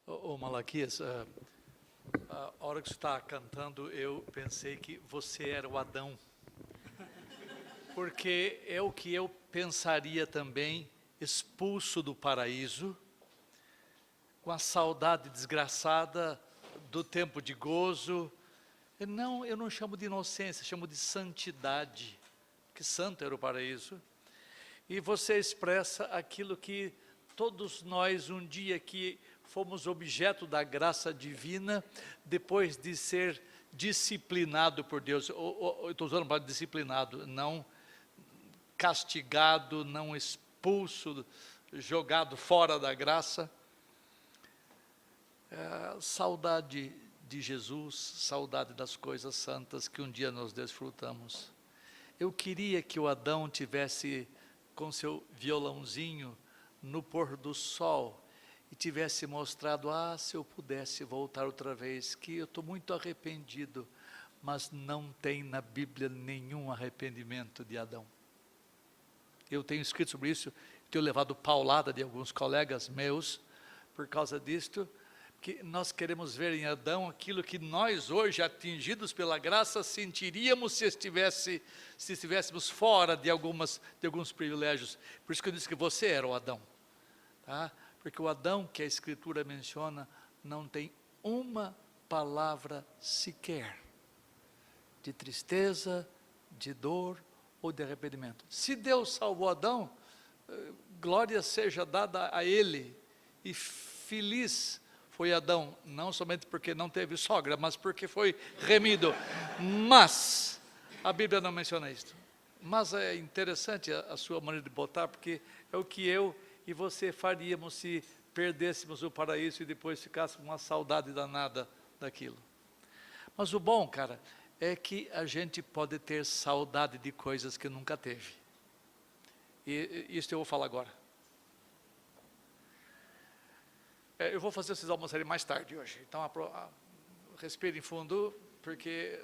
Ô Malaquias, a hora que você está cantando, eu pensei que você era o Adão. Porque é o que eu pensaria também, expulso do paraíso, com a saudade desgraçada do tempo de gozo. Eu não chamo de inocência, chamo de santidade, que santo era o paraíso. E você expressa aquilo que todos nós, um dia que fomos objeto da graça divina, depois de ser disciplinado por Deus, eu estou usando para disciplinado, não castigado, não expulso, jogado fora da graça. Saudade de Jesus, saudade das coisas santas que um dia nós desfrutamos. Eu queria que o Adão tivesse com seu violãozinho no pôr do sol e tivesse mostrado, se eu pudesse voltar outra vez, que eu estou muito arrependido, mas não tem na Bíblia nenhum arrependimento de Adão. Eu tenho escrito sobre isso, tenho levado paulada de alguns colegas meus, por causa disto, que nós queremos ver em Adão aquilo que nós hoje, atingidos pela graça, sentiríamos se estivéssemos fora de alguns privilégios. Por isso que eu disse que você era o Adão. Tá? Porque o Adão que a Escritura menciona, não tem uma palavra sequer de tristeza, de dor ou de arrependimento. Se Deus salvou Adão, glória seja dada a ele, e feliz foi Adão, não somente porque não teve sogra, mas porque foi remido. Mas, a Bíblia não menciona isso. Mas é interessante a sua maneira de botar, porque é o que eu e você faríamos se perdêssemos o paraíso e depois ficássemos com uma saudade danada daquilo. Mas o bom, cara, é que a gente pode ter saudade de coisas que nunca teve. E isso eu vou falar agora. Eu vou fazer vocês almoçarem mais tarde hoje, então respirem fundo, porque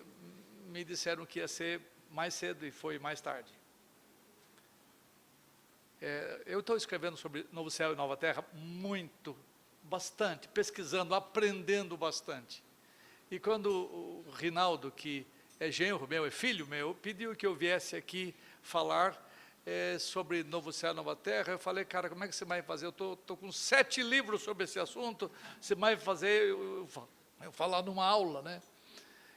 me disseram que ia ser mais cedo e foi mais tarde. Eu estou escrevendo sobre Novo Céu e Nova Terra bastante, pesquisando, aprendendo bastante. E quando o Rinaldo, que é genro meu, é filho meu, pediu que eu viesse aqui falar sobre Novo Céu e Nova Terra, eu falei, cara, como é que você vai fazer? Eu estou com 7 livros sobre esse assunto, você vai fazer, eu falar numa aula, né?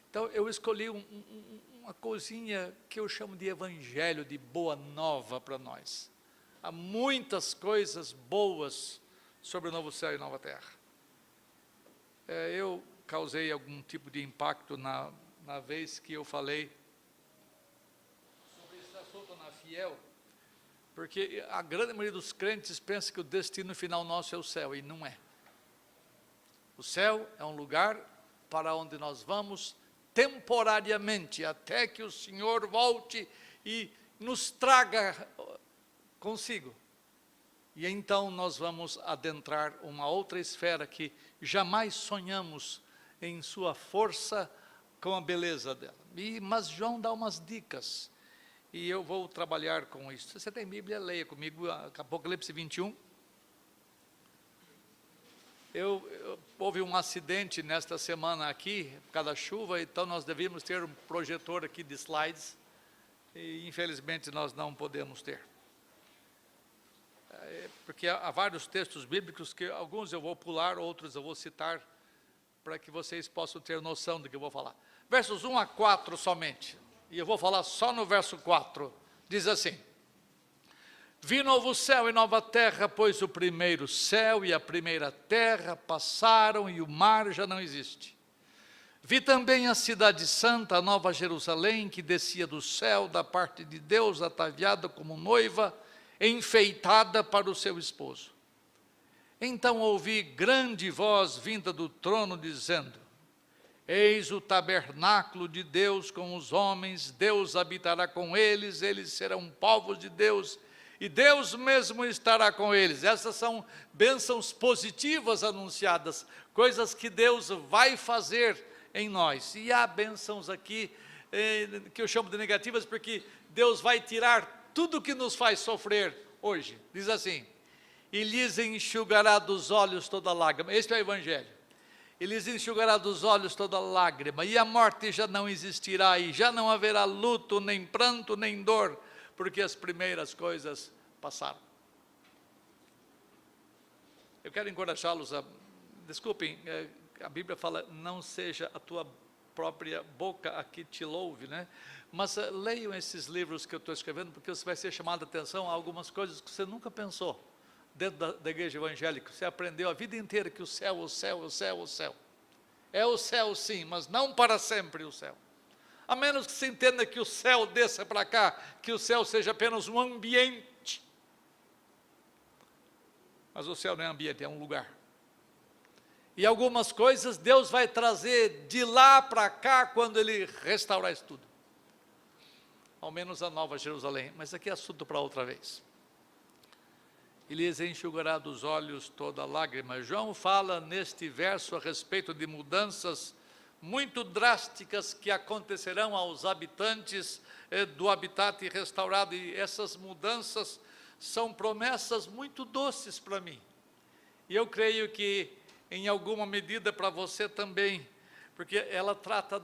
Então, eu escolhi uma coisinha que eu chamo de evangelho, de boa nova para nós. Há muitas coisas boas sobre o Novo Céu e Nova Terra. Eu causei algum tipo de impacto na vez que eu falei sobre esse assunto na Fiel, porque a grande maioria dos crentes pensa que o destino final nosso é o céu, e não é. O céu é um lugar para onde nós vamos temporariamente, até que o Senhor volte e nos traga consigo. E então nós vamos adentrar uma outra esfera que jamais sonhamos em sua força, com a beleza dela. Mas João dá umas dicas, e eu vou trabalhar com isso. Se você tem Bíblia, leia comigo Apocalipse 21. Houve um acidente nesta semana aqui, por causa da chuva, então nós devíamos ter um projetor aqui de slides, e infelizmente nós não podemos ter. Porque há vários textos bíblicos que alguns eu vou pular, outros eu vou citar, para que vocês possam ter noção do que eu vou falar. Versos 1 a 4 somente, e eu vou falar só no verso 4, diz assim: Vi novo céu e nova terra, pois o primeiro céu e a primeira terra passaram e o mar já não existe. Vi também a cidade santa, a nova Jerusalém, que descia do céu da parte de Deus, ataviada como noiva, enfeitada para o seu esposo. Então ouvi grande voz vinda do trono, dizendo: Eis o tabernáculo de Deus com os homens, Deus habitará com eles, eles serão povos de Deus, e Deus mesmo estará com eles. Essas são bênçãos positivas anunciadas, coisas que Deus vai fazer em nós. E há bênçãos aqui, que eu chamo de negativas, porque Deus vai tirar tudo que nos faz sofrer hoje. Diz assim: e lhes enxugará dos olhos toda lágrima. Este é o Evangelho. E lhes enxugará dos olhos toda lágrima, e a morte já não existirá, e já não haverá luto, nem pranto, nem dor, porque as primeiras coisas passaram. Eu quero encorajá-los desculpem, a Bíblia fala, não seja a tua própria boca a que te louve, né? Mas leiam esses livros que eu estou escrevendo, porque você vai ser chamado a atenção a algumas coisas que você nunca pensou dentro da igreja evangélica. Você aprendeu a vida inteira que o céu, o céu, o céu, o céu. É o céu sim, mas não para sempre o céu. A menos que se entenda que o céu desça para cá, que o céu seja apenas um ambiente. Mas o céu não é ambiente, é um lugar. E algumas coisas Deus vai trazer de lá para cá quando Ele restaurar isso tudo. Ao menos a Nova Jerusalém, mas aqui é assunto para outra vez. E lhes enxugará dos olhos toda lágrima. João fala neste verso a respeito de mudanças muito drásticas que acontecerão aos habitantes do habitat restaurado, e essas mudanças são promessas muito doces para mim. E eu creio que em alguma medida para você também, porque ela trata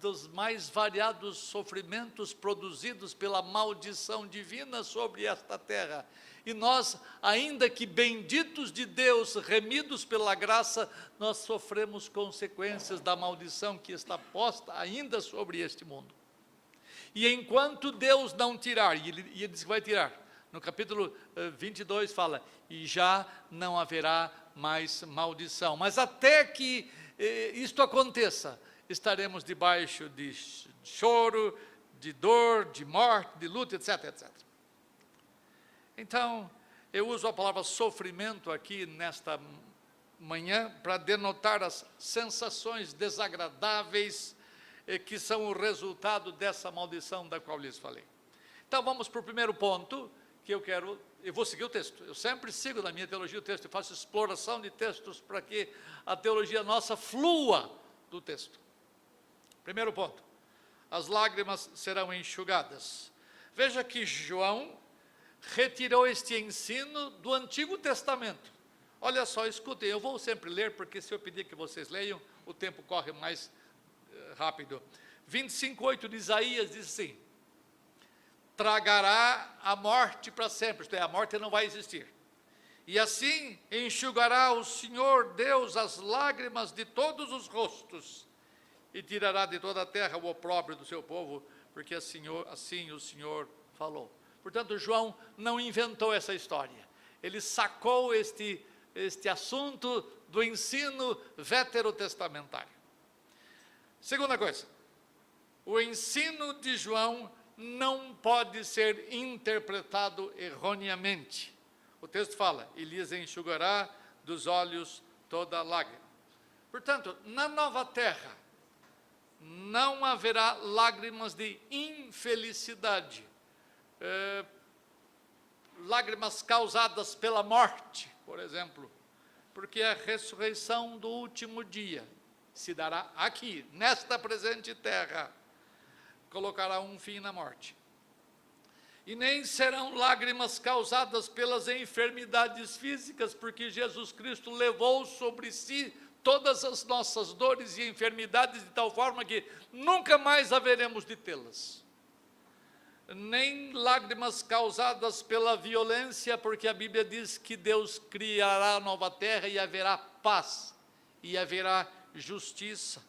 dos mais variados sofrimentos produzidos pela maldição divina sobre esta terra. E nós, ainda que benditos de Deus, remidos pela graça, nós sofremos consequências da maldição que está posta ainda sobre este mundo. E enquanto Deus não tirar, e ele diz que vai tirar, no capítulo 22 fala, e já não haverá mais maldição. Mas até que isto aconteça, estaremos debaixo de choro, de dor, de morte, de luta, etc, etc. Então, eu uso a palavra sofrimento aqui nesta manhã para denotar as sensações desagradáveis que são o resultado dessa maldição da qual lhes falei. Então, vamos para o primeiro ponto, que eu vou seguir o texto. Eu sempre sigo na minha teologia o texto, eu faço exploração de textos para que a teologia nossa flua do texto. Primeiro ponto, as lágrimas serão enxugadas. Veja que João retirou este ensino do Antigo Testamento. Olha só, escutem, eu vou sempre ler, porque se eu pedir que vocês leiam, o tempo corre mais rápido. 25:8 de Isaías diz assim, tragará a morte para sempre, isto é, a morte não vai existir. E assim enxugará o Senhor Deus as lágrimas de todos os rostos, e tirará de toda a terra o opróbrio do seu povo, porque assim o Senhor falou. Portanto, João não inventou essa história. Ele sacou este assunto do ensino veterotestamentário. Segunda coisa, o ensino de João não pode ser interpretado erroneamente. O texto fala, e lhes enxugará dos olhos toda lágrima. Portanto, na nova terra, não haverá lágrimas de infelicidade, lágrimas causadas pela morte, por exemplo, porque a ressurreição do último dia se dará aqui, nesta presente terra, colocará um fim na morte. E nem serão lágrimas causadas pelas enfermidades físicas, porque Jesus Cristo levou sobre si todas as nossas dores e enfermidades de tal forma que nunca mais haveremos de tê-las. Nem lágrimas causadas pela violência, porque a Bíblia diz que Deus criará a nova terra e haverá paz, e haverá justiça.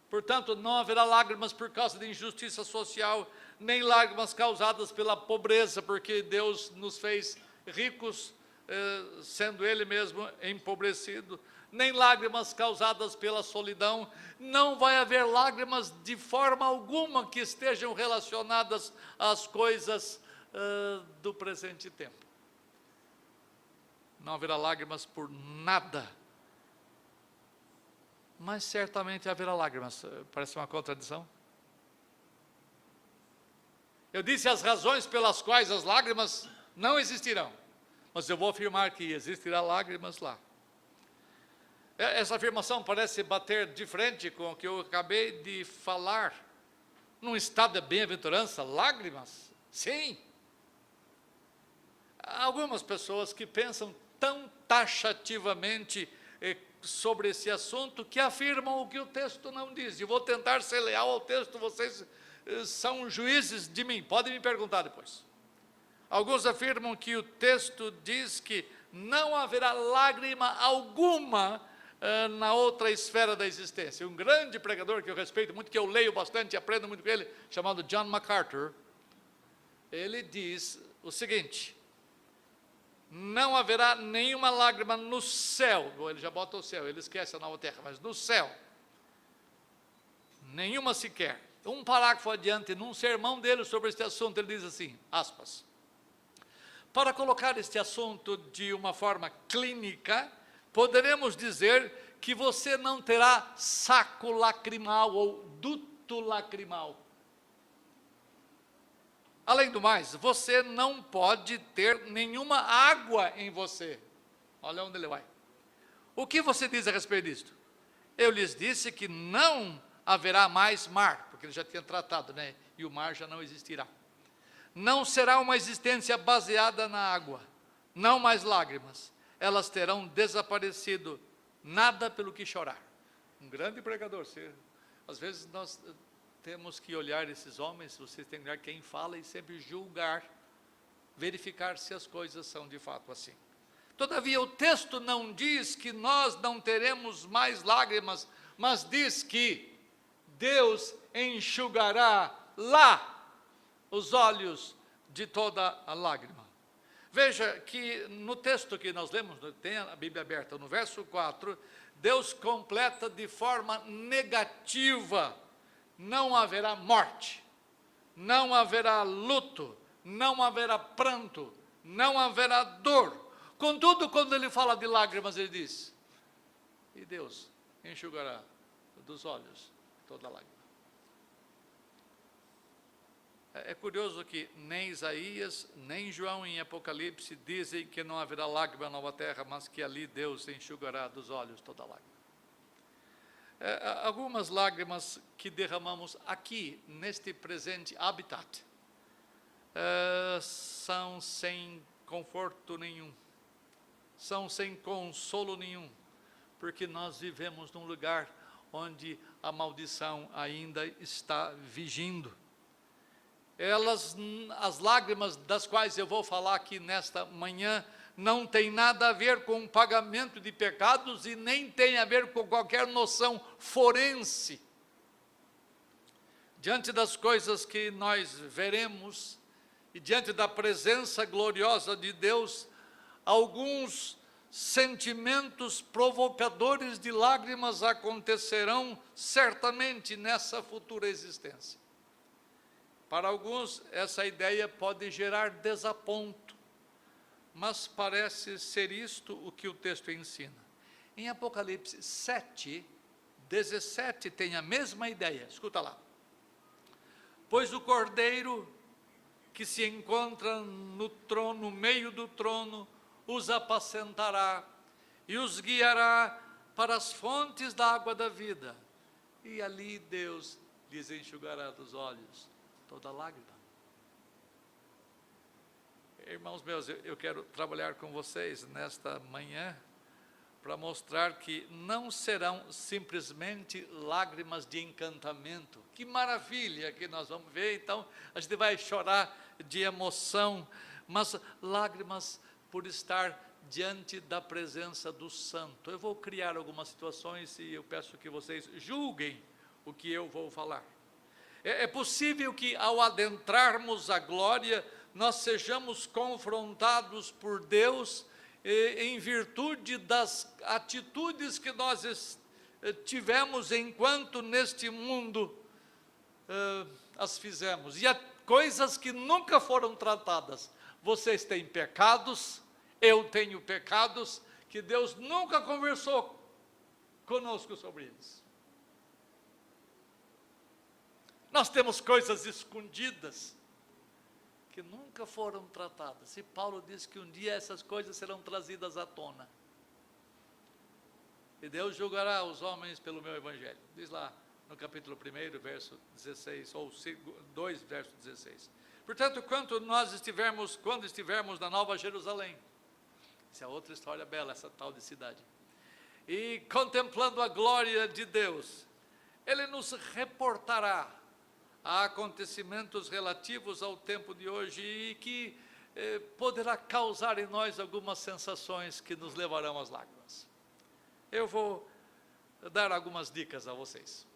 Portanto, não haverá lágrimas por causa de injustiça social, nem lágrimas causadas pela pobreza, porque Deus nos fez ricos, sendo Ele mesmo empobrecido, nem lágrimas causadas pela solidão. Não vai haver lágrimas de forma alguma que estejam relacionadas às coisas do presente tempo. Não haverá lágrimas por nada. Mas certamente haverá lágrimas. Parece uma contradição. Eu disse as razões pelas quais as lágrimas não existirão, mas eu vou afirmar que existirá lágrimas lá. Essa afirmação parece bater de frente com o que eu acabei de falar. Num estado de bem-aventurança, lágrimas? Sim. algumas pessoas que pensam tão taxativamente sobre esse assunto que afirmam o que o texto não diz. E vou tentar ser leal ao texto, vocês são juízes de mim, podem me perguntar depois. Alguns afirmam que o texto diz que não haverá lágrima alguma na outra esfera da existência. Um grande pregador que eu respeito muito, que eu leio bastante e aprendo muito com ele, chamado John MacArthur, ele diz o seguinte: não haverá nenhuma lágrima no céu. Ele já bota o céu, ele esquece a nova terra, mas no céu, nenhuma sequer. Um parágrafo adiante, num sermão dele sobre este assunto, ele diz assim, aspas: para colocar este assunto de uma forma clínica, poderemos dizer que você não terá saco lacrimal ou duto lacrimal. Além do mais, você não pode ter nenhuma água em você. Olha onde ele vai. O que você diz a respeito disto? Eu lhes disse que não haverá mais mar, porque ele já tinha tratado, né? E o mar já não existirá. Não será uma existência baseada na água, não mais lágrimas. Elas terão desaparecido, nada pelo que chorar. Um grande pregador. Às vezes nós temos que olhar esses homens, vocês têm que olhar quem fala e sempre julgar, verificar se as coisas são de fato assim. Todavia, o texto não diz que nós não teremos mais lágrimas, mas diz que Deus enxugará lá os olhos de toda a lágrima. Veja que no texto que nós lemos, tem a Bíblia aberta, no verso 4, Deus completa de forma negativa: não haverá morte, não haverá luto, não haverá pranto, não haverá dor. Contudo, quando ele fala de lágrimas, ele diz: e Deus enxugará dos olhos toda lágrima. É curioso que nem Isaías, nem João em Apocalipse dizem que não haverá lágrima na nova terra, mas que ali Deus enxugará dos olhos toda lágrima. Algumas lágrimas que derramamos aqui, neste presente habitat, são sem conforto nenhum, são sem consolo nenhum, porque nós vivemos num lugar onde a maldição ainda está vigindo. As lágrimas das quais eu vou falar aqui nesta manhã, não tem nada a ver com o pagamento de pecados e nem tem a ver com qualquer noção forense. Diante das coisas que nós veremos e diante da presença gloriosa de Deus, alguns sentimentos provocadores de lágrimas acontecerão certamente nessa futura existência. Para alguns, essa ideia pode gerar desaponto, mas parece ser isto o que o texto ensina. Em Apocalipse 7, 17, tem a mesma ideia, escuta lá. Pois o Cordeiro que se encontra no trono, no meio do trono, os apacentará e os guiará para as fontes da água da vida, e ali Deus lhes enxugará dos olhos toda lágrima. Irmãos meus, eu quero trabalhar com vocês nesta manhã para mostrar que não serão simplesmente lágrimas de encantamento. Que maravilha que nós vamos ver, então a gente vai chorar de emoção, mas lágrimas por estar diante da presença do Santo. Eu vou criar algumas situações e eu peço que vocês julguem o que eu vou falar. É possível que ao adentrarmos a glória, nós sejamos confrontados por Deus em virtude das atitudes que nós tivemos enquanto neste mundo as fizemos. E há coisas que nunca foram tratadas. Vocês têm pecados, eu tenho pecados, que Deus nunca conversou conosco sobre eles. Nós temos coisas escondidas que nunca foram tratadas. E Paulo diz que um dia essas coisas serão trazidas à tona. E Deus julgará os homens pelo meu evangelho. Diz lá no capítulo 1, verso 16, ou 2, verso 16. Portanto, quando estivermos na Nova Jerusalém, essa é outra história bela, essa tal de cidade, e contemplando a glória de Deus, Ele nos reportará a acontecimentos relativos ao tempo de hoje e que poderá causar em nós algumas sensações que nos levarão às lágrimas. Eu vou dar algumas dicas a vocês.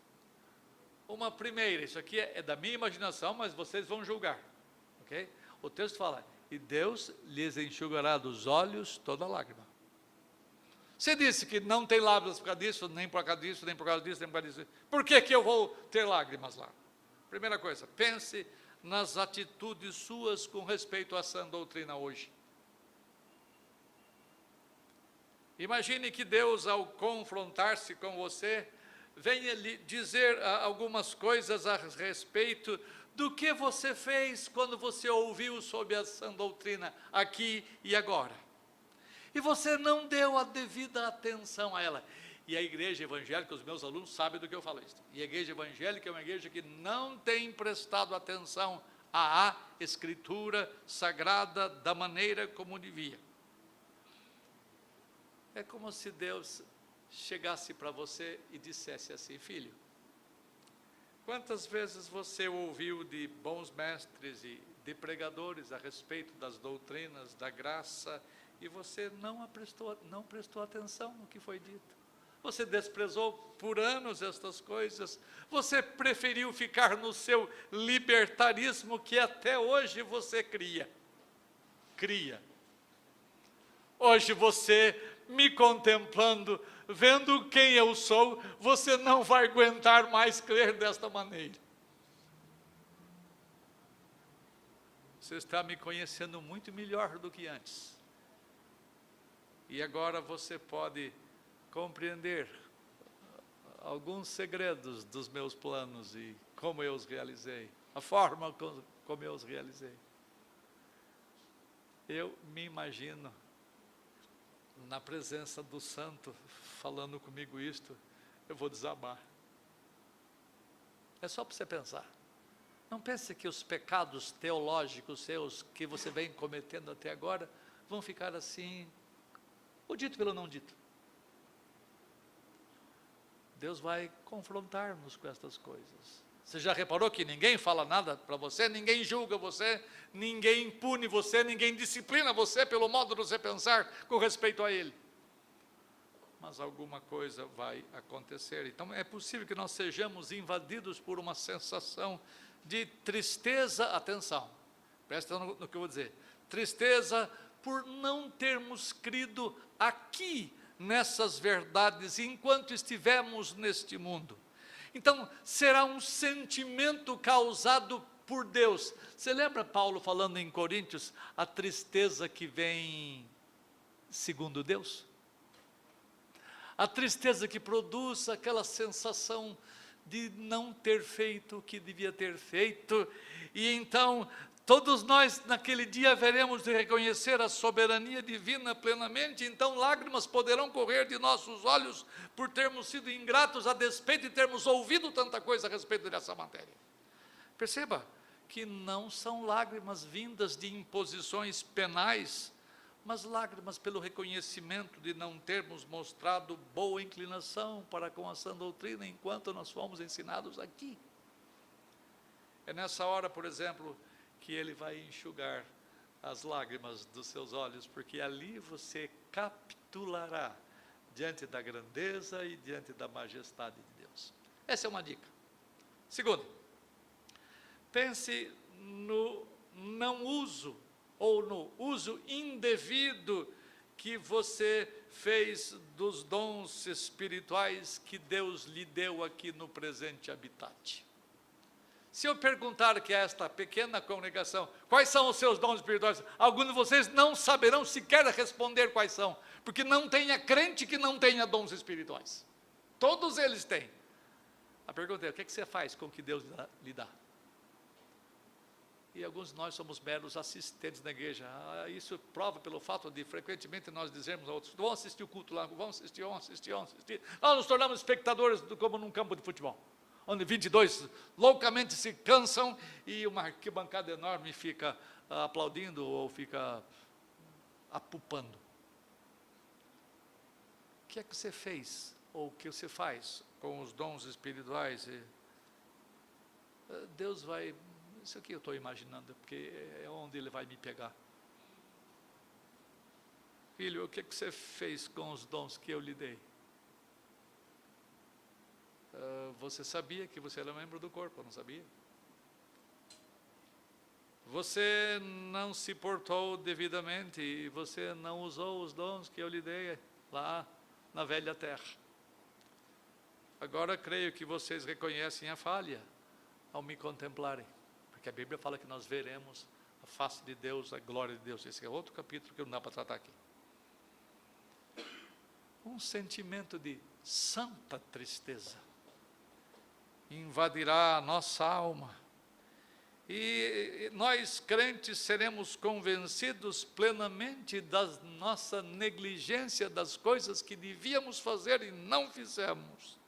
Uma primeira, isso aqui é da minha imaginação, mas vocês vão julgar, ok? O texto fala, e Deus lhes enxugará dos olhos toda lágrima. Você disse que não tem lágrimas por causa disso, nem por causa disso, nem por causa disso, nem por causa disso. Por que eu vou ter lágrimas lá? Primeira coisa, pense nas atitudes suas com respeito à sã doutrina hoje. Imagine que Deus, ao confrontar-se com você, venha lhe dizer algumas coisas a respeito do que você fez quando você ouviu sobre a sã doutrina aqui e agora. E você não deu a devida atenção a ela. E a igreja evangélica, os meus alunos sabem do que eu falo isso. E a igreja evangélica é uma igreja que não tem prestado atenção à Escritura Sagrada da maneira como devia. É como se Deus chegasse para você e dissesse assim, filho, quantas vezes você ouviu de bons mestres e de pregadores a respeito das doutrinas, da graça, e você não prestou atenção no que foi dito. Você desprezou por anos estas coisas, você preferiu ficar no seu libertarismo que até hoje você cria. Hoje você, me contemplando, vendo quem eu sou, você não vai aguentar mais crer desta maneira. Você está me conhecendo muito melhor do que antes. E agora você pode compreender alguns segredos dos meus planos e como eu os realizei, a forma como eu os realizei. Eu me imagino na presença do santo falando comigo isto, eu vou desabar. É só para você pensar. Não pense que os pecados teológicos seus que você vem cometendo até agora vão ficar assim, o dito pelo não dito. Deus vai confrontar-nos com estas coisas. Você já reparou que ninguém fala nada para você, ninguém julga você, ninguém pune você, ninguém disciplina você pelo modo de você pensar com respeito a Ele. Mas alguma coisa vai acontecer. Então é possível que nós sejamos invadidos por uma sensação de tristeza, atenção, presta atenção no que eu vou dizer, tristeza por não termos crido aqui nessas verdades enquanto estivemos neste mundo. Então será um sentimento causado por Deus. Você lembra Paulo falando em Coríntios, a tristeza que vem segundo Deus? A tristeza que produz aquela sensação de não ter feito o que devia ter feito, e então todos nós naquele dia veremos de reconhecer a soberania divina plenamente, então lágrimas poderão correr de nossos olhos por termos sido ingratos a despeito de termos ouvido tanta coisa a respeito dessa matéria. Perceba que não são lágrimas vindas de imposições penais, mas lágrimas pelo reconhecimento de não termos mostrado boa inclinação para com a sã doutrina enquanto nós fomos ensinados aqui. É nessa hora, por exemplo, que Ele vai enxugar as lágrimas dos seus olhos, porque ali você capitulará diante da grandeza e diante da majestade de Deus. Essa é uma dica. Segundo, pense no não uso ou no uso indevido que você fez dos dons espirituais que Deus lhe deu aqui no presente habitat. Se eu perguntar que esta pequena congregação, quais são os seus dons espirituais, alguns de vocês não saberão sequer responder quais são, porque não tenha crente que não tenha dons espirituais. Todos eles têm. A pergunta é, o que você faz com o que Deus lhe dá? E alguns de nós somos meros assistentes na igreja. Isso prova pelo fato de frequentemente nós dizermos a outros, vamos assistir o culto lá, vamos assistir. Nós nos tornamos espectadores como num campo de futebol. onde 22 loucamente se cansam e uma arquibancada enorme fica aplaudindo ou fica apupando. O que é que você fez, ou o que você faz com os dons espirituais? Deus vai, isso aqui eu estou imaginando, porque é onde Ele vai me pegar. Filho, o que é que você fez com os dons que eu lhe dei? Você sabia que você era membro do corpo, não sabia? Você não se portou devidamente e você não usou os dons que eu lhe dei lá na velha terra. Agora creio que vocês reconhecem a falha ao me contemplarem, porque a Bíblia fala que nós veremos a face de Deus, a glória de Deus. Esse é outro capítulo que não dá para tratar aqui. Um sentimento de santa tristeza invadirá a nossa alma, e nós crentes seremos convencidos plenamente da nossa negligência das coisas que devíamos fazer e não fizemos.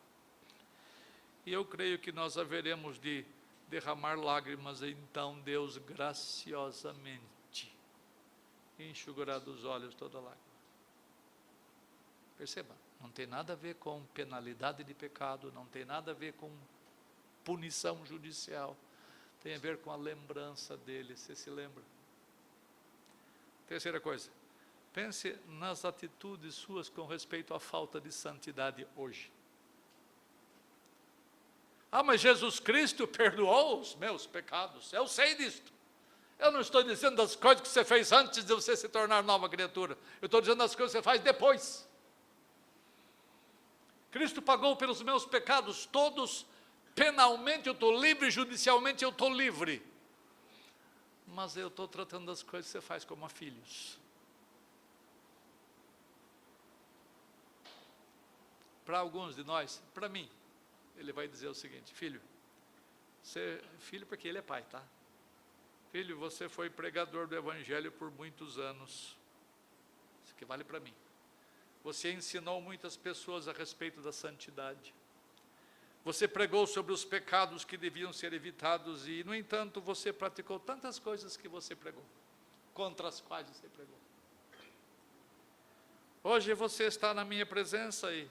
E eu creio que nós haveremos de derramar lágrimas, e então Deus graciosamente enxugará dos olhos toda lágrima. Perceba, não tem nada a ver com penalidade de pecado, não tem nada a ver com punição judicial, tem a ver com a lembrança dele. Você se lembra? Terceira coisa, pense nas atitudes suas com respeito à falta de santidade hoje. Mas Jesus Cristo perdoou os meus pecados, eu sei disto. Eu não estou dizendo das coisas que você fez antes de você se tornar nova criatura, eu estou dizendo das coisas que você faz depois. Cristo pagou pelos meus pecados todos, penalmente eu estou livre, judicialmente eu estou livre. Mas eu estou tratando das coisas que você faz como filhos. Para alguns de nós, para mim, ele vai dizer o seguinte: filho, filho porque ele é pai, tá? Filho, você foi pregador do evangelho por muitos anos. Isso que vale para mim. Você ensinou muitas pessoas a respeito da santidade. Você pregou sobre os pecados que deviam ser evitados e, no entanto, você praticou tantas coisas que você pregou, contra as quais você pregou. Hoje você está na minha presença e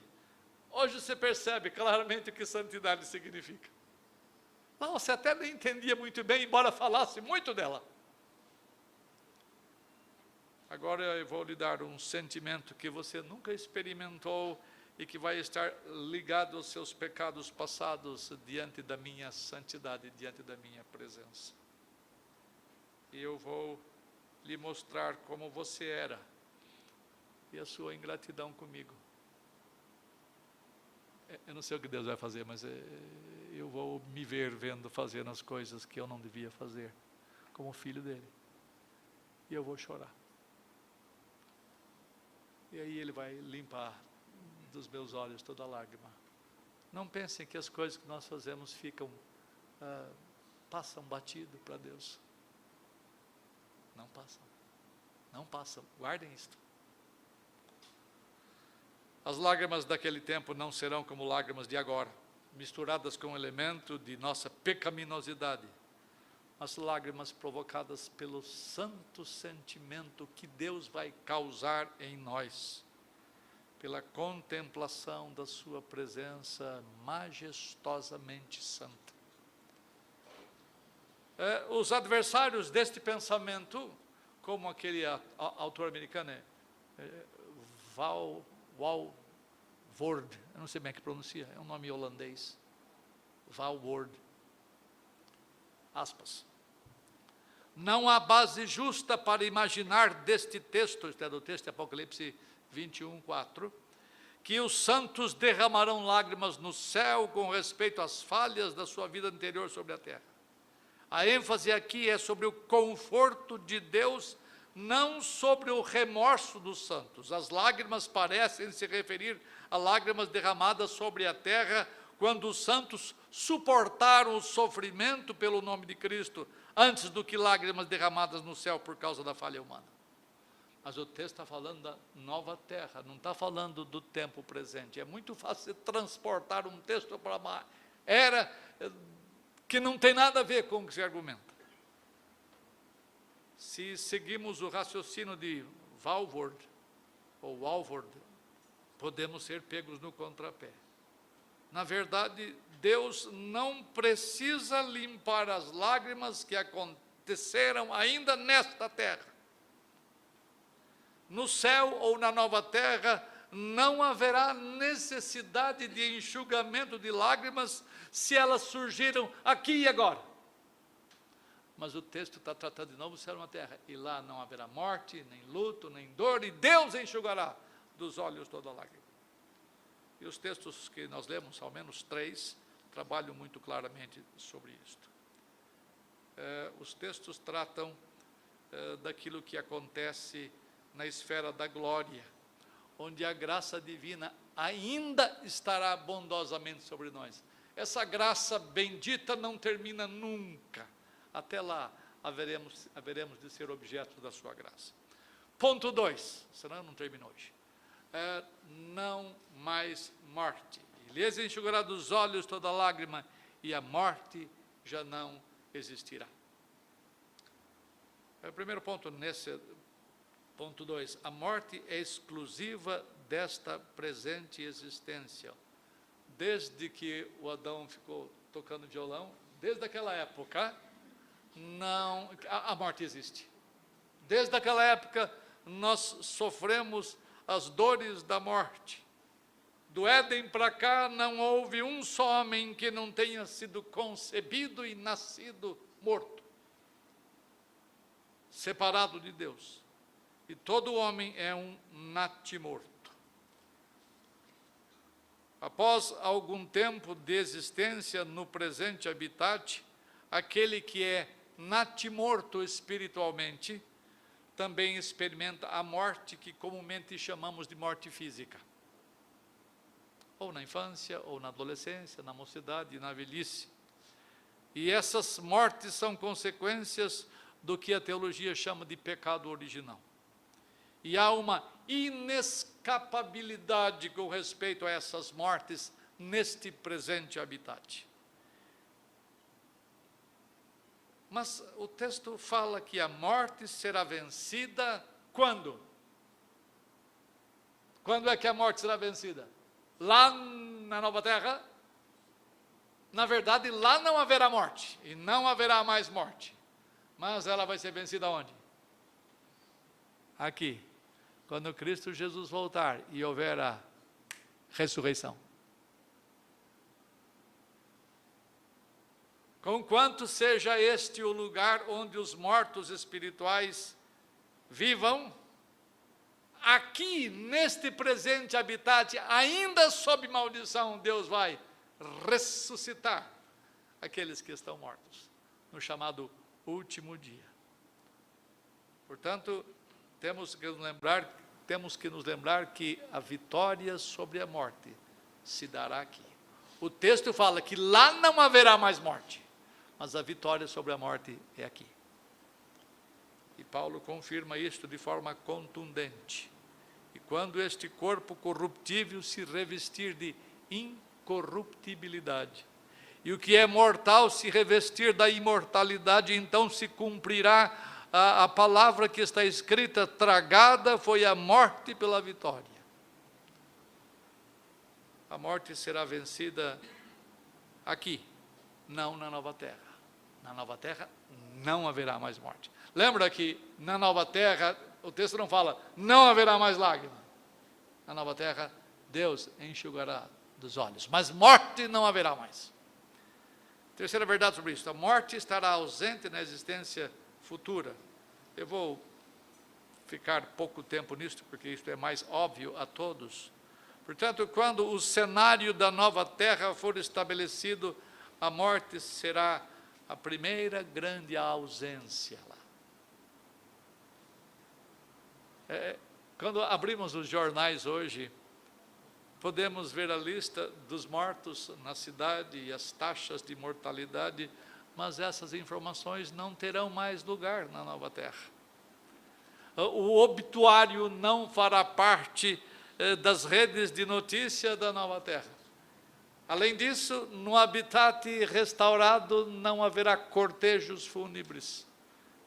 hoje você percebe claramente o que santidade significa. Não, você até nem entendia muito bem, embora falasse muito dela. Agora eu vou lhe dar um sentimento que você nunca experimentou e que vai estar ligado aos seus pecados passados diante da minha santidade, diante da minha presença. E eu vou lhe mostrar como você era e a sua ingratidão comigo. Eu não sei o que Deus vai fazer, mas eu vou me ver vendo fazendo as coisas que eu não devia fazer, como filho dele. E eu vou chorar. E aí ele vai limpar dos meus olhos toda lágrima. Não pensem que as coisas que nós fazemos passam batido para Deus. Não passam. Não passam. Guardem isto. As lágrimas daquele tempo não serão como lágrimas de agora, misturadas com um elemento de nossa pecaminosidade. As lágrimas provocadas pelo santo sentimento que Deus vai causar em nós, pela contemplação da sua presença majestosamente santa. Os adversários deste pensamento, como aquele autor americano, Val Voorde, eu não sei como é que pronuncia, é um nome holandês, Val Voorde, aspas. Não há base justa para imaginar deste texto, este é do texto de Apocalipse 21:4, que os santos derramarão lágrimas no céu com respeito às falhas da sua vida anterior sobre a terra. A ênfase aqui é sobre o conforto de Deus, não sobre o remorso dos santos. As lágrimas parecem se referir a lágrimas derramadas sobre a terra, quando os santos suportaram o sofrimento pelo nome de Cristo, antes do que lágrimas derramadas no céu por causa da falha humana. Mas o texto está falando da nova terra, não está falando do tempo presente. É muito fácil transportar um texto para uma que não tem nada a ver com o que se argumenta. Se seguimos o raciocínio de Walvoord, podemos ser pegos no contrapé. Na verdade, Deus não precisa limpar as lágrimas que aconteceram ainda nesta terra. No céu ou na nova terra, não haverá necessidade de enxugamento de lágrimas se elas surgiram aqui e agora. Mas o texto está tratando de novo o céu e a terra, e lá não haverá morte, nem luto, nem dor, e Deus enxugará dos olhos toda lágrima. E os textos que nós lemos, ao menos 3, trabalham muito claramente sobre isto. Os textos tratam daquilo que acontece na esfera da glória, onde a graça divina ainda estará bondosamente sobre nós. Essa graça bendita não termina nunca. Até lá haveremos de ser objeto da sua graça. Ponto 2, senão não termino hoje. Não mais morte. E lhes enxugará dos olhos toda lágrima, e a morte já não existirá. O primeiro ponto nesse ponto 2, a morte é exclusiva desta presente existência. Desde que o Adão ficou tocando violão, desde aquela época, a morte existe. Desde aquela época, nós sofremos as dores da morte. Do Éden para cá, não houve um só homem que não tenha sido concebido e nascido morto, separado de Deus. E todo homem é um natimorto. Após algum tempo de existência no presente habitat, aquele que é natimorto espiritualmente, também experimenta a morte que comumente chamamos de morte física. Ou na infância, ou na adolescência, na mocidade e na velhice. E essas mortes são consequências do que a teologia chama de pecado original. E há uma inescapabilidade com respeito a essas mortes neste presente habitat. Mas o texto fala que a morte será vencida quando? Quando é que a morte será vencida? Lá na nova terra? Na verdade, lá não haverá morte, e não haverá mais morte. Mas ela vai ser vencida onde? Aqui. Quando Cristo Jesus voltar e houver a ressurreição. Conquanto seja este o lugar onde os mortos espirituais vivam, aqui, neste presente habitat, ainda sob maldição, Deus vai ressuscitar aqueles que estão mortos, no chamado último dia. Portanto, temos que nos lembrar que a vitória sobre a morte se dará aqui. O texto fala que lá não haverá mais morte, mas a vitória sobre a morte é aqui. E Paulo confirma isto de forma contundente. E quando este corpo corruptível se revestir de incorruptibilidade, e o que é mortal se revestir da imortalidade, então se cumprirá a palavra que está escrita: tragada foi a morte pela vitória. A morte será vencida aqui, não na nova terra. Na nova terra não haverá mais morte. Lembra que na nova terra, o texto não fala, não haverá mais lágrima. Na nova terra, Deus enxugará dos olhos, mas morte não haverá mais. Terceira verdade sobre isso: a morte estará ausente na existência futura. Eu vou ficar pouco tempo nisto, porque isto é mais óbvio a todos. Portanto, quando o cenário da nova terra for estabelecido, a morte será a primeira grande ausência lá. Quando abrimos os jornais hoje, podemos ver a lista dos mortos na cidade e as taxas de mortalidade, mas essas informações não terão mais lugar na nova terra. O obituário não fará parte das redes de notícia da nova terra. Além disso, no habitat restaurado não haverá cortejos fúnebres,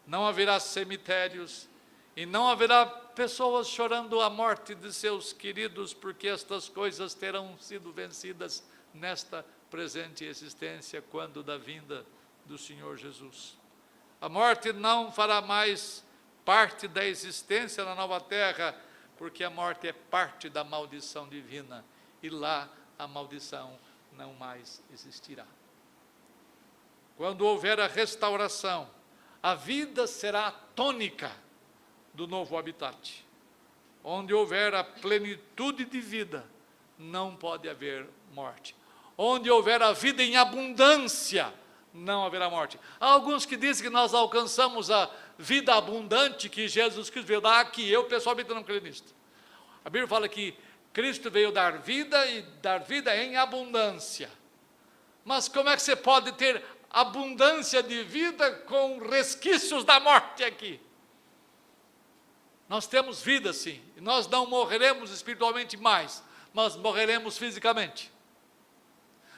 não haverá cemitérios e não haverá pessoas chorando a morte de seus queridos, porque estas coisas terão sido vencidas nesta presente existência, quando da vinda do Senhor Jesus. A morte não fará mais parte da existência na nova terra, porque a morte é parte da maldição divina, e lá a maldição não mais existirá. Quando houver a restauração, a vida será a tônica do novo habitat. Onde houver a plenitude de vida, não pode haver morte. Onde houver a vida em abundância, não haverá morte. Há alguns que dizem que nós alcançamos a vida abundante que Jesus Cristo veio dar aqui. Eu pessoalmente não creio nisso. A Bíblia fala que Cristo veio dar vida e dar vida em abundância. Mas como é que você pode ter abundância de vida com resquícios da morte aqui? Nós temos vida sim, e nós não morreremos espiritualmente mais, mas morreremos fisicamente.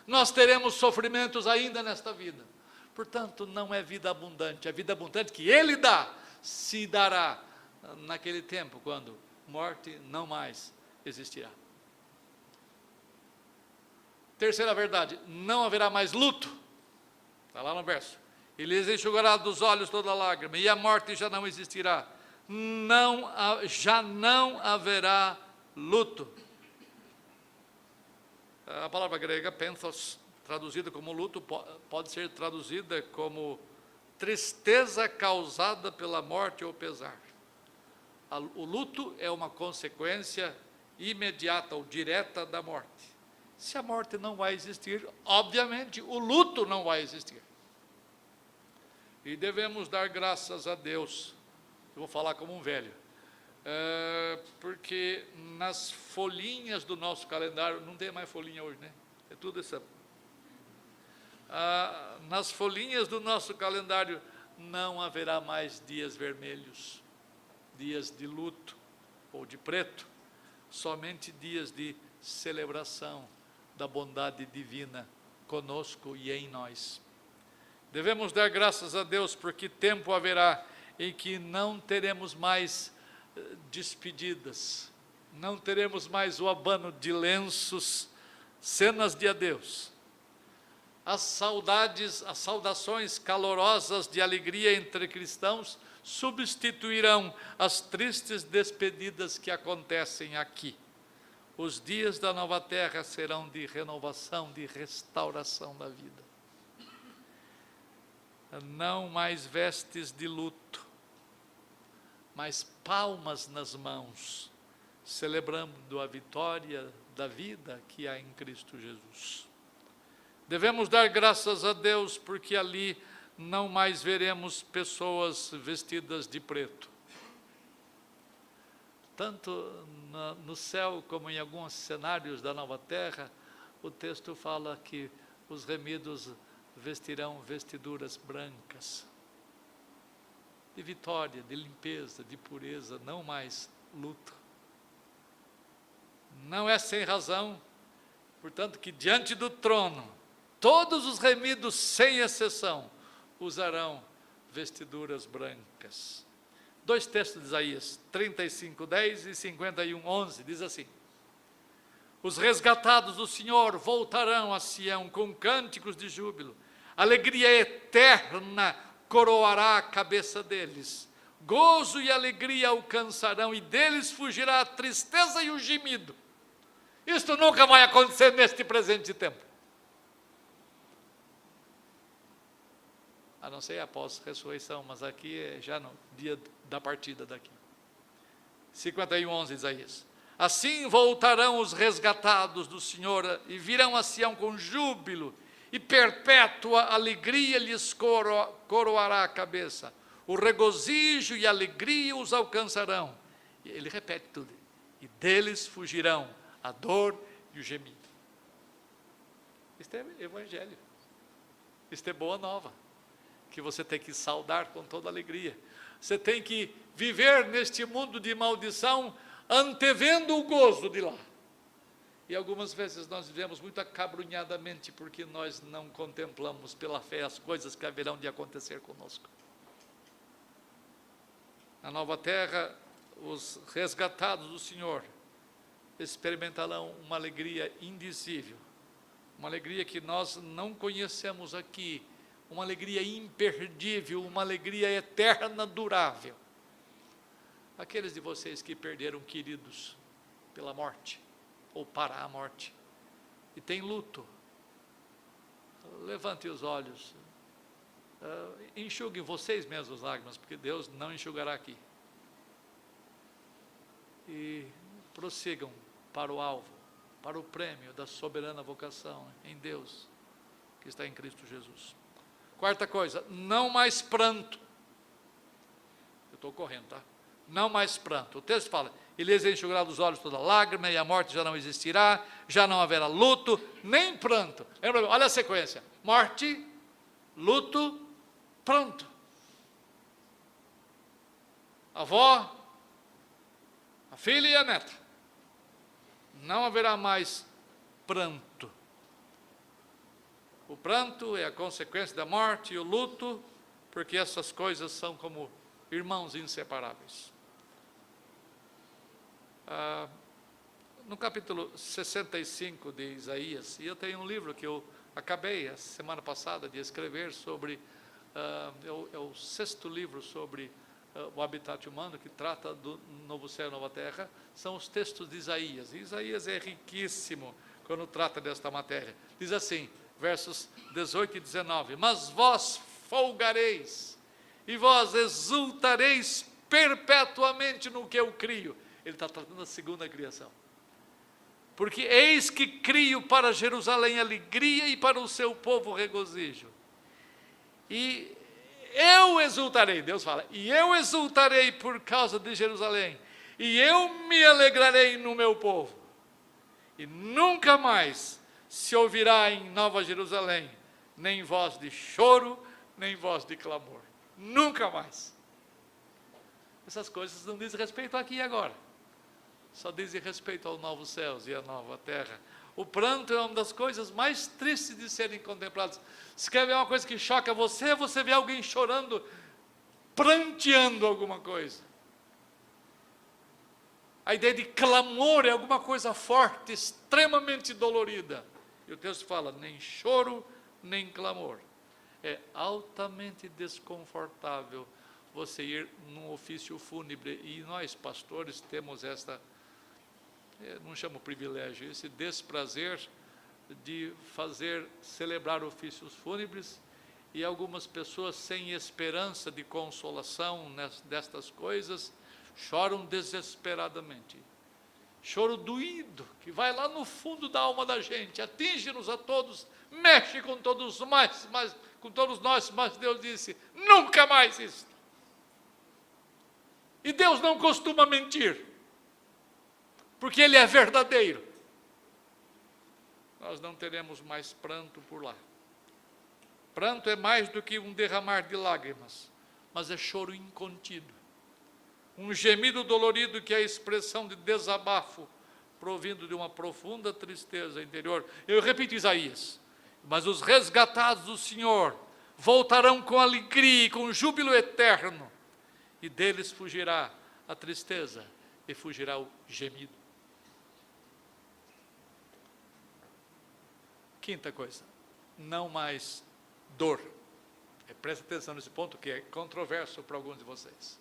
Nós teremos sofrimentos ainda nesta vida. Portanto, não é vida abundante. A vida abundante que Ele dá, se dará naquele tempo, quando morte não mais existirá. Terceira verdade, não haverá mais luto. Está lá no verso. E lhes enxugará dos olhos toda lágrima, e a morte já não existirá. Já não haverá luto. A palavra grega, penthos, traduzida como luto, pode ser traduzida como tristeza causada pela morte ou pesar. O luto é uma consequência imediata ou direta da morte. Se a morte não vai existir, obviamente o luto não vai existir. E devemos dar graças a Deus. Eu vou falar como um velho. Porque nas folhinhas do nosso calendário, não tem mais folhinha hoje, né? É tudo essa. Nas folhinhas do nosso calendário não haverá mais dias vermelhos, dias de luto ou de preto, somente dias de celebração da bondade divina conosco e em nós. Devemos dar graças a Deus, porque tempo haverá em que não teremos mais despedidas, não teremos mais o abano de lenços, cenas de adeus. As saudações calorosas de alegria entre cristãos substituirão as tristes despedidas que acontecem aqui. Os dias da nova terra serão de renovação, de restauração da vida. Não mais vestes de luto, mas palmas nas mãos, celebrando a vitória da vida que há em Cristo Jesus. Devemos dar graças a Deus, porque ali não mais veremos pessoas vestidas de preto. Tanto no céu como em alguns cenários da nova terra, o texto fala que os remidos vestirão vestiduras brancas, de vitória, de limpeza, de pureza, não mais luto. Não é sem razão, portanto, que diante do trono, todos os remidos, sem exceção, usarão vestiduras brancas. Dois textos de Isaías, 35:10 e 51:11, diz assim: os resgatados do Senhor voltarão a Sião com cânticos de júbilo, alegria eterna coroará a cabeça deles, gozo e alegria alcançarão, e deles fugirá a tristeza e o gemido. Isto nunca vai acontecer neste presente tempo, a não ser após a ressurreição, mas aqui é já no dia da partida daqui. 51:11 Isaías: assim voltarão os resgatados do Senhor e virão a Sião com júbilo, e perpétua alegria lhes coroará a cabeça. O regozijo e a alegria os alcançarão. E ele repete tudo: e deles fugirão a dor e o gemido. Isto é evangelho. Isto é boa nova, que você tem que saudar com toda alegria. Você tem que viver neste mundo de maldição, antevendo o gozo de lá. E algumas vezes nós vivemos muito acabrunhadamente porque nós não contemplamos pela fé as coisas que haverão de acontecer conosco. Na nova terra, os resgatados do Senhor experimentarão uma alegria indizível, uma alegria que nós não conhecemos aqui, uma alegria imperdível, uma alegria eterna, durável. Aqueles de vocês que perderam queridos pela morte, ou para a morte, e tem luto, levante os olhos, enxuguem vocês mesmos as lágrimas, porque Deus não enxugará aqui, e prossigam para o alvo, para o prêmio da soberana vocação em Deus, que está em Cristo Jesus. Quarta coisa, não mais pranto. Eu estou correndo, tá? Não mais pranto. O texto fala, e lhes enxugará dos olhos toda lágrima, e a morte já não existirá, já não haverá luto, nem pranto. Lembra? Olha a sequência, morte, luto, pranto. A avó, a filha e a neta. Não haverá mais pranto. O pranto é a consequência da morte e o luto, porque essas coisas são como irmãos inseparáveis. No capítulo 65 de Isaías, e eu tenho um livro que eu acabei a semana passada de escrever sobre, é o 6º livro sobre o habitat humano, que trata do novo céu e nova terra, são os textos de Isaías. E Isaías é riquíssimo quando trata desta matéria. Diz assim, versos 18 e 19, mas vós folgareis, e vós exultareis perpetuamente no que eu crio. Ele está tratando da segunda criação. Porque eis que crio para Jerusalém alegria e para o seu povo regozijo. E eu exultarei, Deus fala, e eu exultarei por causa de Jerusalém, e eu me alegrarei no meu povo. E nunca mais se ouvirá em Nova Jerusalém nem voz de choro, nem voz de clamor. Nunca mais. Essas coisas não dizem respeito aqui e agora. Só dizem respeito aos novos céus e à nova terra. O pranto é uma das coisas mais tristes de serem contempladas. Se quer ver uma coisa que choca você, você vê alguém chorando, pranteando alguma coisa. A ideia de clamor é alguma coisa forte, extremamente dolorida. E o texto fala, nem choro, nem clamor. É altamente desconfortável você ir num ofício fúnebre, e nós, pastores, temos esta, não chamo privilégio, esse desprazer de celebrar ofícios fúnebres, e algumas pessoas sem esperança de consolação destas coisas, choram desesperadamente. Choro doído, que vai lá no fundo da alma da gente, atinge-nos a todos, mexe com todos nós, mas Deus disse, nunca mais isso. E Deus não costuma mentir, porque Ele é verdadeiro. Nós não teremos mais pranto por lá. Pranto é mais do que um derramar de lágrimas, mas é choro incontido. Um gemido dolorido que é a expressão de desabafo, provindo de uma profunda tristeza interior. Eu repito Isaías, mas os resgatados do Senhor voltarão com alegria e com júbilo eterno, e deles fugirá a tristeza e fugirá o gemido. Quinta coisa, não mais dor. Presta atenção nesse ponto que é controverso para alguns de vocês.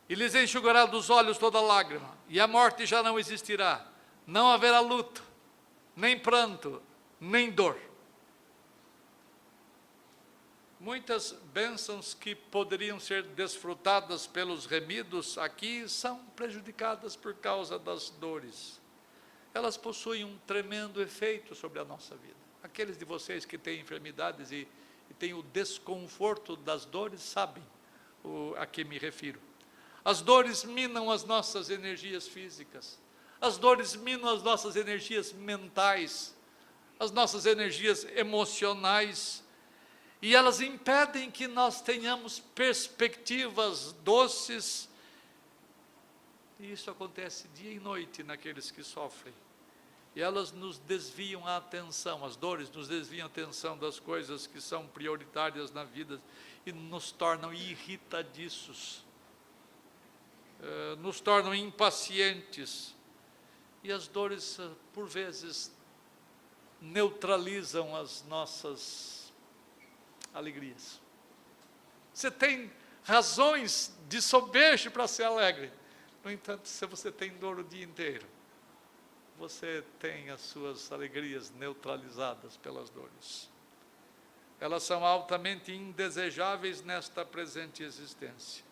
E lhes enxugará dos olhos toda lágrima, e a morte já não existirá, não haverá luto, nem pranto, nem dor. Muitas bênçãos que poderiam ser desfrutadas pelos remidos aqui são prejudicadas por causa das dores. Elas possuem um tremendo efeito sobre a nossa vida. Aqueles de vocês que têm enfermidades e têm o desconforto das dores sabem a que me refiro. As dores minam as nossas energias físicas, as dores minam as nossas energias mentais, as nossas energias emocionais, e elas impedem que nós tenhamos perspectivas doces, e isso acontece dia e noite naqueles que sofrem E elas nos desviam a atenção, as dores nos desviam a atenção das coisas que são prioritárias na vida e nos tornam irritadiços, nos tornam impacientes. E as dores, por vezes, neutralizam as nossas alegrias. Você tem razões de sobejo para ser alegre. No entanto, se você tem dor o dia inteiro, você tem as suas alegrias neutralizadas pelas dores. Elas são altamente indesejáveis nesta presente existência.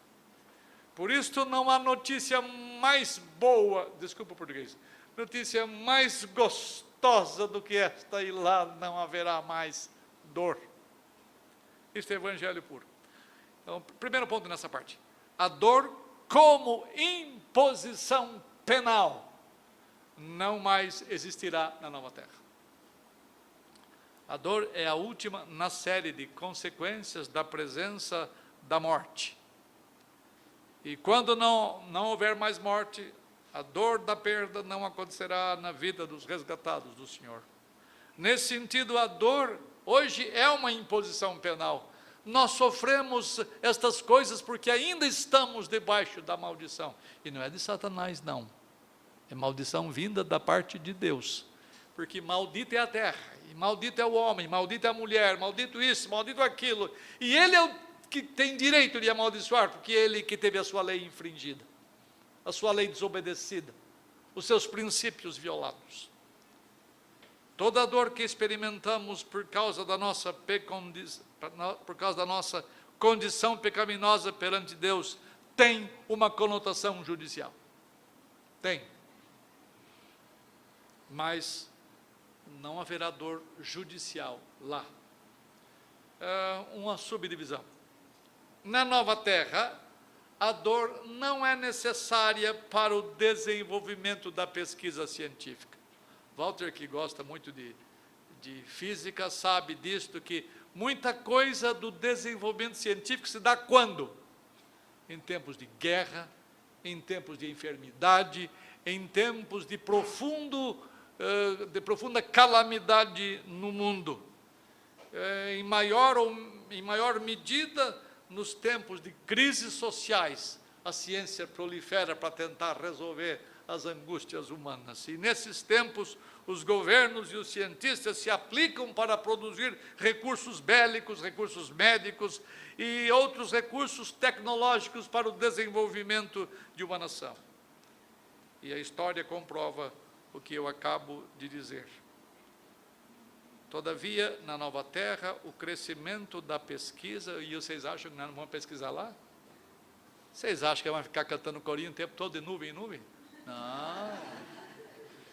Por isso não há notícia mais boa, desculpa o português, notícia mais gostosa do que esta, e lá não haverá mais dor. Isto é evangelho puro. Então, primeiro ponto nessa parte. A dor como imposição penal não mais existirá na nova terra. A dor é a última na série de consequências da presença da morte. E quando não houver mais morte, a dor da perda não acontecerá na vida dos resgatados do Senhor. Nesse sentido, a dor hoje é uma imposição penal. Nós sofremos estas coisas porque ainda estamos debaixo da maldição. E não é de Satanás, não. É maldição vinda da parte de Deus. Porque maldita é a terra, e maldito é o homem, maldita é a mulher, maldito isso, maldito aquilo. E ele é o que tem direito de amaldiçoar, porque ele que teve a sua lei infringida, a sua lei desobedecida, os seus princípios violados. Toda a dor que experimentamos por causa da nossa condição pecaminosa perante Deus tem uma conotação judicial. Tem. Mas não haverá dor judicial lá. Uma subdivisão. Na nova terra, a dor não é necessária para o desenvolvimento da pesquisa científica. Walter, que gosta muito de física, sabe disto, que muita coisa do desenvolvimento científico se dá quando? Em tempos de guerra, em tempos de enfermidade, em tempos de profunda calamidade no mundo. Em maior medida, nos tempos de crises sociais, a ciência prolifera para tentar resolver as angústias humanas. E nesses tempos, os governos e os cientistas se aplicam para produzir recursos bélicos, recursos médicos e outros recursos tecnológicos para o desenvolvimento de uma nação. E a história comprova o que eu acabo de dizer. Todavia, na nova terra, o crescimento da pesquisa, e vocês acham que nós não vamos pesquisar lá? Vocês acham que vamos ficar cantando corinho o tempo todo de nuvem em nuvem? Não.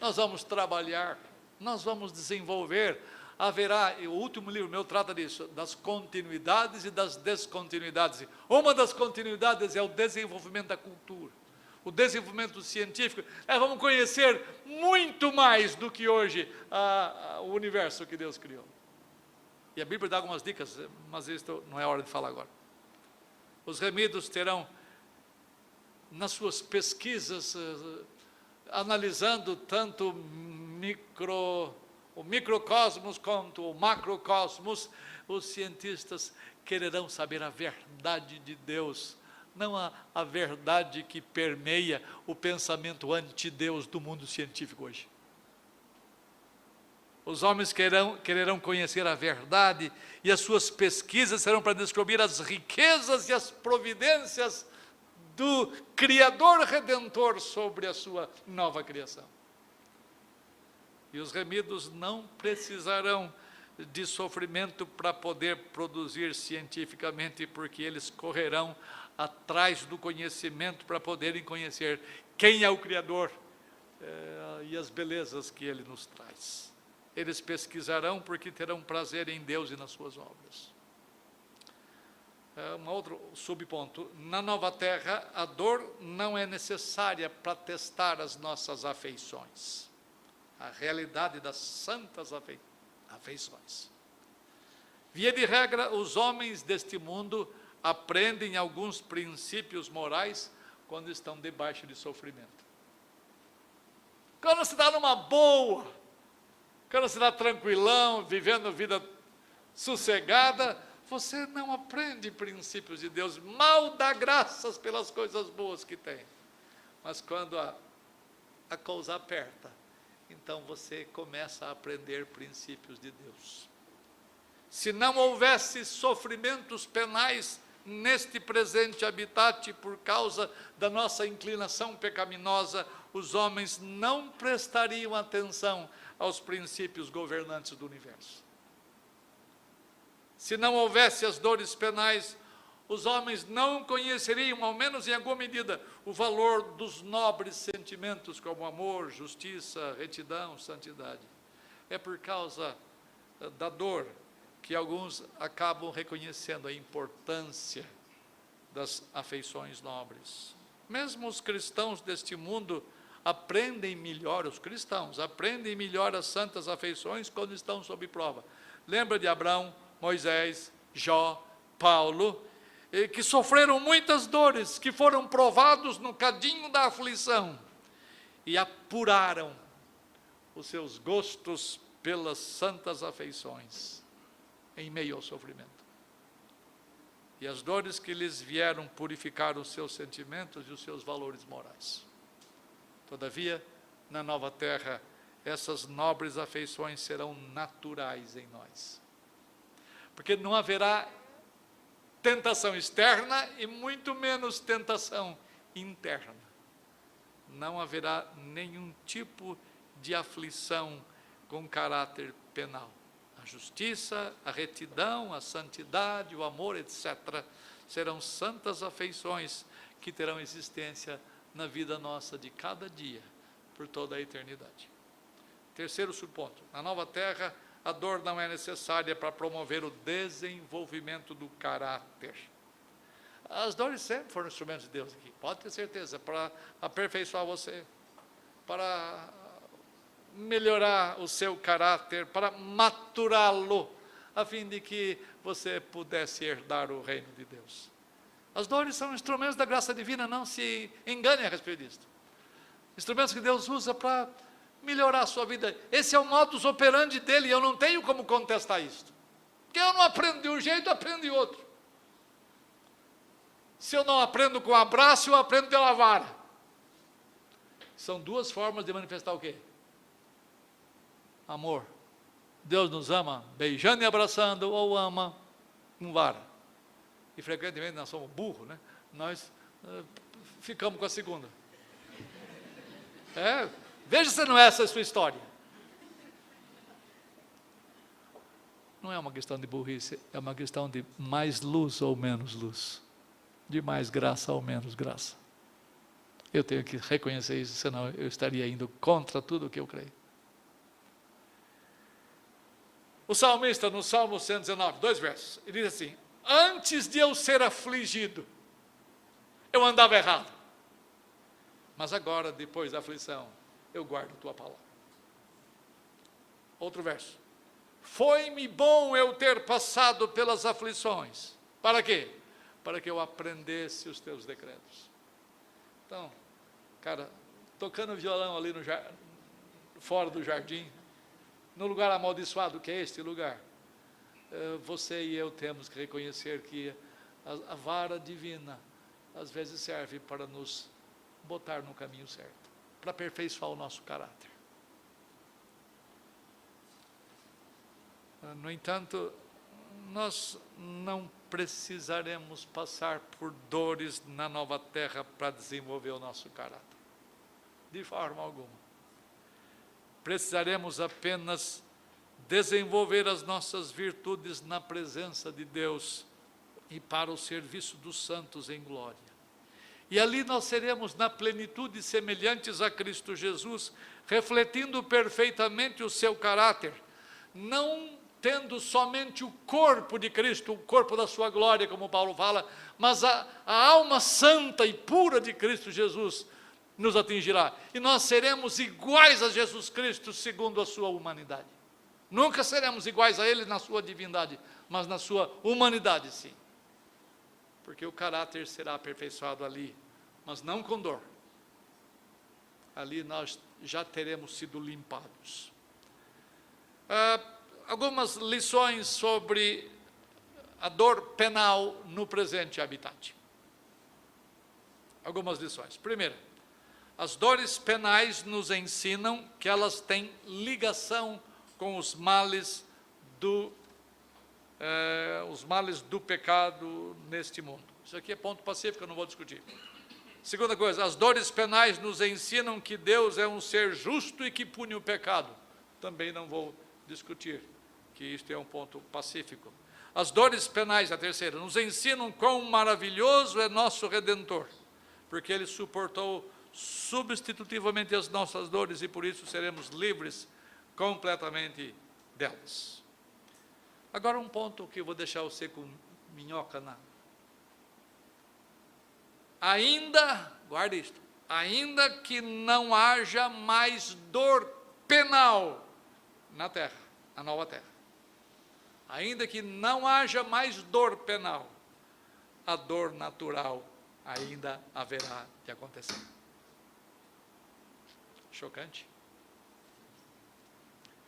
Nós vamos trabalhar, nós vamos desenvolver. Haverá, o último livro meu trata disso, das continuidades e das descontinuidades. Uma das continuidades é o desenvolvimento da cultura, o desenvolvimento científico. Vamos conhecer muito mais do que hoje o universo que Deus criou. E a Bíblia dá algumas dicas, mas isso não é hora de falar agora. Os remidos terão, nas suas pesquisas, analisando tanto o microcosmos quanto o macrocosmos, os cientistas quererão saber a verdade de Deus, não a verdade que permeia o pensamento anti-Deus do mundo científico hoje. Os homens quererão conhecer a verdade, e as suas pesquisas serão para descobrir as riquezas e as providências do Criador Redentor sobre a sua nova criação. E os remidos não precisarão de sofrimento para poder produzir cientificamente, porque eles correrão atrás do conhecimento para poderem conhecer quem é o Criador e as belezas que Ele nos traz. Eles pesquisarão porque terão prazer em Deus e nas suas obras. Um outro subponto: na nova terra, a dor não é necessária para testar as nossas afeições, a realidade das santas afeições. Via de regra, os homens deste mundo aprendem alguns princípios morais quando estão debaixo de sofrimento. Quando se está numa boa, quando você está tranquilão, vivendo vida sossegada, você não aprende princípios de Deus, mal dá graças pelas coisas boas que tem. Mas quando a coisa aperta, então você começa a aprender princípios de Deus. Se não houvesse sofrimentos penais neste presente habitat por causa da nossa inclinação pecaminosa, os homens não prestariam atenção aos princípios governantes do universo. Se não houvesse as dores penais, os homens não conheceriam, ao menos em alguma medida, o valor dos nobres sentimentos como amor, justiça, retidão, santidade. É por causa da dor que alguns acabam reconhecendo a importância das afeições nobres. Mesmo os cristãos deste mundo aprendem melhor, os cristãos aprendem melhor as santas afeições quando estão sob prova. Lembra de Abraão, Moisés, Jó, Paulo, que sofreram muitas dores, que foram provados no cadinho da aflição e apuraram os seus gostos pelas santas afeições em meio ao sofrimento. E as dores que lhes vieram purificaram os seus sentimentos e os seus valores morais. Todavia, na nova terra, essas nobres afeições serão naturais em nós. Porque não haverá tentação externa e muito menos tentação interna. Não haverá nenhum tipo de aflição com caráter penal. A justiça, a retidão, a santidade, o amor, etc., serão santas afeições que terão existência na vida nossa de cada dia, por toda a eternidade. Terceiro subponto: na nova terra, a dor não é necessária para promover o desenvolvimento do caráter. As dores sempre foram instrumentos de Deus aqui, pode ter certeza, para aperfeiçoar você, para melhorar o seu caráter, para maturá-lo, a fim de que você pudesse herdar o reino de Deus. As dores são instrumentos da graça divina, não se engane a respeito disso. Instrumentos que Deus usa para melhorar a sua vida. Esse é o modus operandi dele, e eu não tenho como contestar isto. Porque eu não aprendo de um jeito, aprendo de outro. Se eu não aprendo com abraço, eu aprendo pela vara. São duas formas de manifestar o quê? Amor. Deus nos ama beijando e abraçando, ou ama com vara. E frequentemente nós somos burros, né? Nós ficamos com a segunda. Veja se não é essa a sua história. Não é uma questão de burrice, é uma questão de mais luz ou menos luz, de mais graça ou menos graça. Eu tenho que reconhecer isso, senão eu estaria indo contra tudo o que eu creio. O salmista, no Salmo 119, 2 versos, ele diz assim: antes de eu ser afligido, eu andava errado, mas agora, depois da aflição, eu guardo tua palavra. Outro verso: foi-me bom eu ter passado pelas aflições. Para quê? Para que eu aprendesse os teus decretos. Então, cara, tocando violão ali fora do jardim, no lugar amaldiçoado que é este lugar, você e eu temos que reconhecer que a vara divina às vezes serve para nos botar no caminho certo, para aperfeiçoar o nosso caráter. No entanto, nós não precisaremos passar por dores na nova terra para desenvolver o nosso caráter, de forma alguma. Precisaremos apenas desenvolver as nossas virtudes na presença de Deus e para o serviço dos santos em glória. E ali nós seremos na plenitude semelhantes a Cristo Jesus, refletindo perfeitamente o seu caráter, não tendo somente o corpo de Cristo, o corpo da sua glória, como Paulo fala, mas a alma santa e pura de Cristo Jesus nos atingirá, e nós seremos iguais a Jesus Cristo segundo a sua humanidade. Nunca seremos iguais a Ele na sua divindade, mas na sua humanidade sim, porque o caráter será aperfeiçoado ali, mas não com dor. Ali nós já teremos sido limpados. Algumas lições sobre a dor penal no presente habitat. Algumas lições. Primeiro, as dores penais nos ensinam que elas têm ligação com os males do pecado neste mundo. Isso aqui é ponto pacífico, eu não vou discutir. Segunda coisa, as dores penais nos ensinam que Deus é um ser justo e que pune o pecado. Também não vou discutir, que isto é um ponto pacífico. As dores penais, a terceira, nos ensinam quão maravilhoso é nosso Redentor, porque Ele suportou substitutivamente as nossas dores e por isso seremos livres completamente delas. Agora um ponto que eu vou deixar você com minhoca na... guarde isto, ainda que não haja mais dor penal na terra, na nova terra, ainda que não haja mais dor penal, a dor natural ainda haverá de acontecer. Chocante.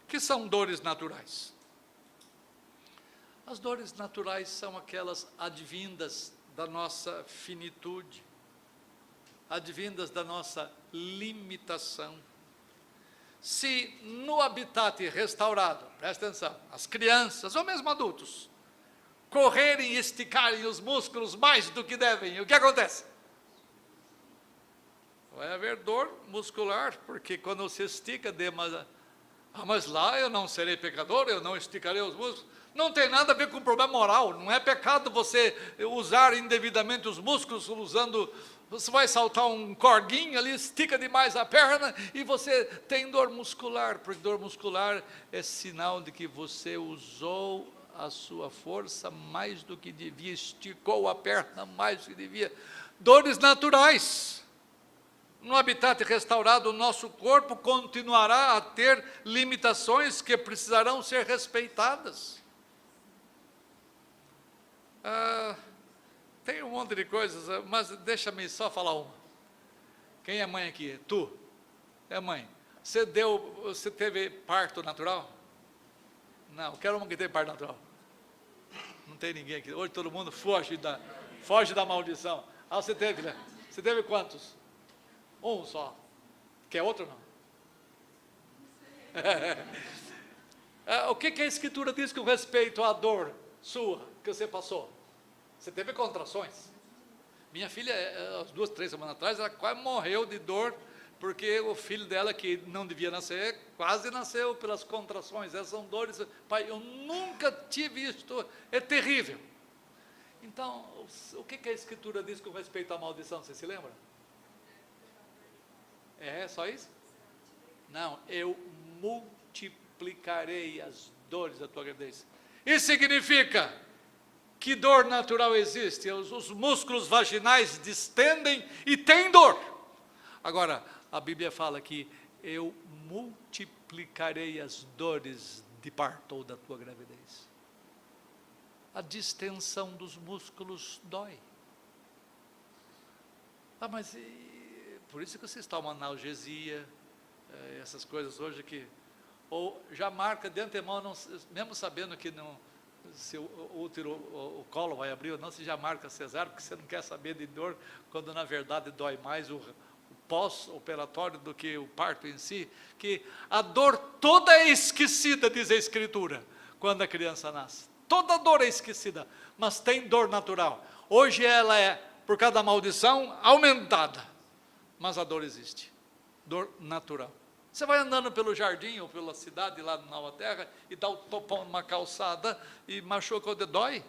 O que são dores naturais? As dores naturais são aquelas advindas da nossa finitude, advindas da nossa limitação. Se no habitat restaurado, presta atenção, as crianças ou mesmo adultos, correrem e esticarem os músculos mais do que devem, o que acontece? Vai haver dor muscular, porque quando se estica, mas lá eu não serei pecador, eu não esticarei os músculos. Não tem nada a ver com problema moral, não é pecado você usar indevidamente os músculos, você vai saltar um corguinho ali, estica demais a perna e você tem dor muscular, porque dor muscular é sinal de que você usou a sua força mais do que devia, esticou a perna mais do que devia. Dores naturais. No habitat restaurado, o nosso corpo continuará a ter limitações que precisarão ser respeitadas. Tem um monte de coisas, mas deixa-me só falar uma. Quem é mãe aqui? Tu? É mãe. Você teve parto natural? Não, quero uma que teve parto natural. Não tem ninguém aqui. Hoje todo mundo foge da maldição. Você teve, né? Você teve quantos? Um só. Quer outro não? O que a Escritura diz com respeito à dor sua que você passou? Você teve contrações. Minha filha, há 2, 3 semanas atrás, ela quase morreu de dor, porque o filho dela, que não devia nascer, quase nasceu pelas contrações. Essas são dores. Pai, eu nunca tive isso, é terrível. Então, o que a Escritura diz com respeito à maldição? Você se lembra? É só isso? Não, eu multiplicarei as dores da tua gravidez. Isso significa que dor natural existe, os músculos vaginais distendem e tem dor. Agora, a Bíblia fala que eu multiplicarei as dores de parto ou da tua gravidez. A distensão dos músculos dói. Mas por isso que vocês tomam analgesia, essas coisas hoje que... Ou já marca de antemão, não, mesmo sabendo que não... se o útero, o colo vai abrir ou não, você já marca cesárea, porque você não quer saber de dor, quando na verdade dói mais o pós-operatório do que o parto em si, que a dor toda é esquecida, diz a Escritura, quando a criança nasce. Toda dor é esquecida, mas tem dor natural. Hoje ela é, por causa da maldição, aumentada, mas a dor existe, dor natural. Você vai andando pelo jardim ou pela cidade lá na Nova Terra e dá o topão numa calçada e machuca o dedo, dói?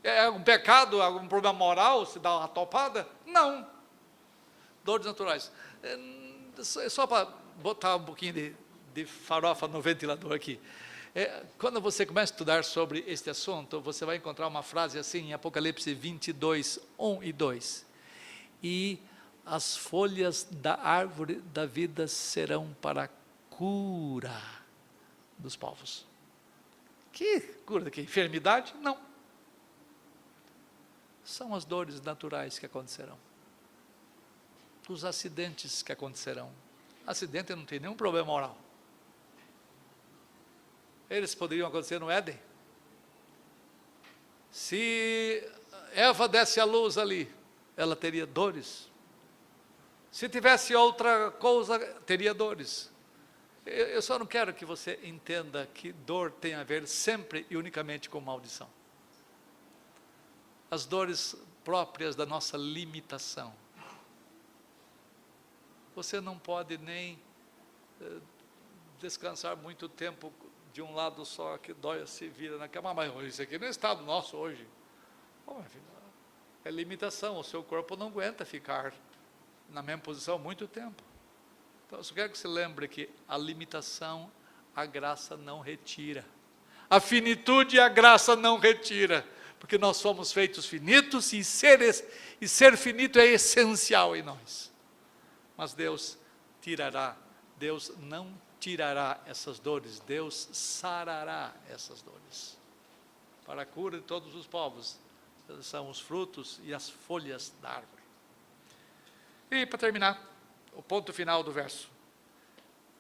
É um pecado, algum problema moral se dá uma topada? Não. Dores naturais. Só para botar um pouquinho de farofa no ventilador aqui. Quando você começa a estudar sobre este assunto, você vai encontrar uma frase assim em Apocalipse 22, 1 e 2. E as folhas da árvore da vida serão para a cura dos povos. Que cura de que? Enfermidade? Não. São as dores naturais que acontecerão. Os acidentes que acontecerão. Acidente não tem nenhum problema moral. Eles poderiam acontecer no Éden. Se Eva desse a luz ali, ela teria dores. Se tivesse outra coisa, teria dores. Eu só não quero que você entenda que dor tem a ver sempre e unicamente com maldição. As dores próprias da nossa limitação. Você não pode nem descansar muito tempo de um lado só, que dói, se vira na cama. Mas isso aqui não é estado nosso hoje. Bom, é limitação, o seu corpo não aguenta ficar na mesma posição muito tempo. Então, eu só quero que você lembre que a limitação, a graça não retira. A finitude, a graça não retira. Porque nós somos feitos finitos e ser finito é essencial em nós. Mas Deus não tirará essas dores, Deus sarará essas dores. Para a cura de todos os povos, são os frutos e as folhas da árvore. E para terminar, o ponto final do verso.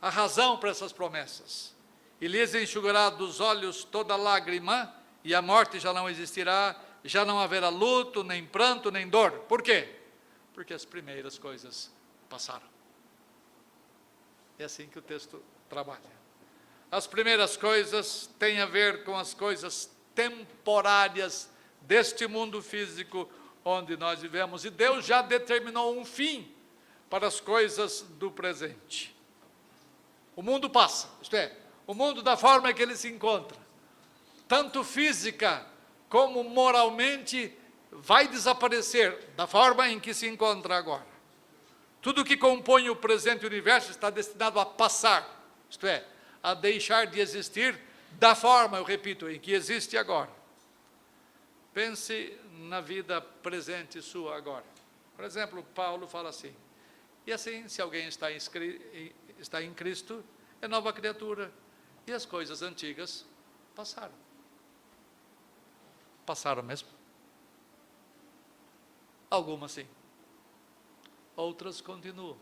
A razão para essas promessas. E lhes enxugará dos olhos toda lágrima, e a morte já não existirá, já não haverá luto, nem pranto, nem dor. Por quê? Porque as primeiras coisas passaram. É assim que o texto trabalha. As primeiras coisas têm a ver com as coisas temporárias deste mundo físico onde nós vivemos, e Deus já determinou um fim para as coisas do presente. O mundo passa, isto é, o mundo da forma que ele se encontra, tanto física como moralmente, vai desaparecer da forma em que se encontra agora. Tudo que compõe o presente universo está destinado a passar, isto é, a deixar de existir da forma, eu repito, em que existe agora. Pense na vida presente sua agora. Por exemplo, Paulo fala assim, e assim, se alguém está em Cristo, é nova criatura, e as coisas antigas passaram. Passaram mesmo? Algumas sim, outras continuam.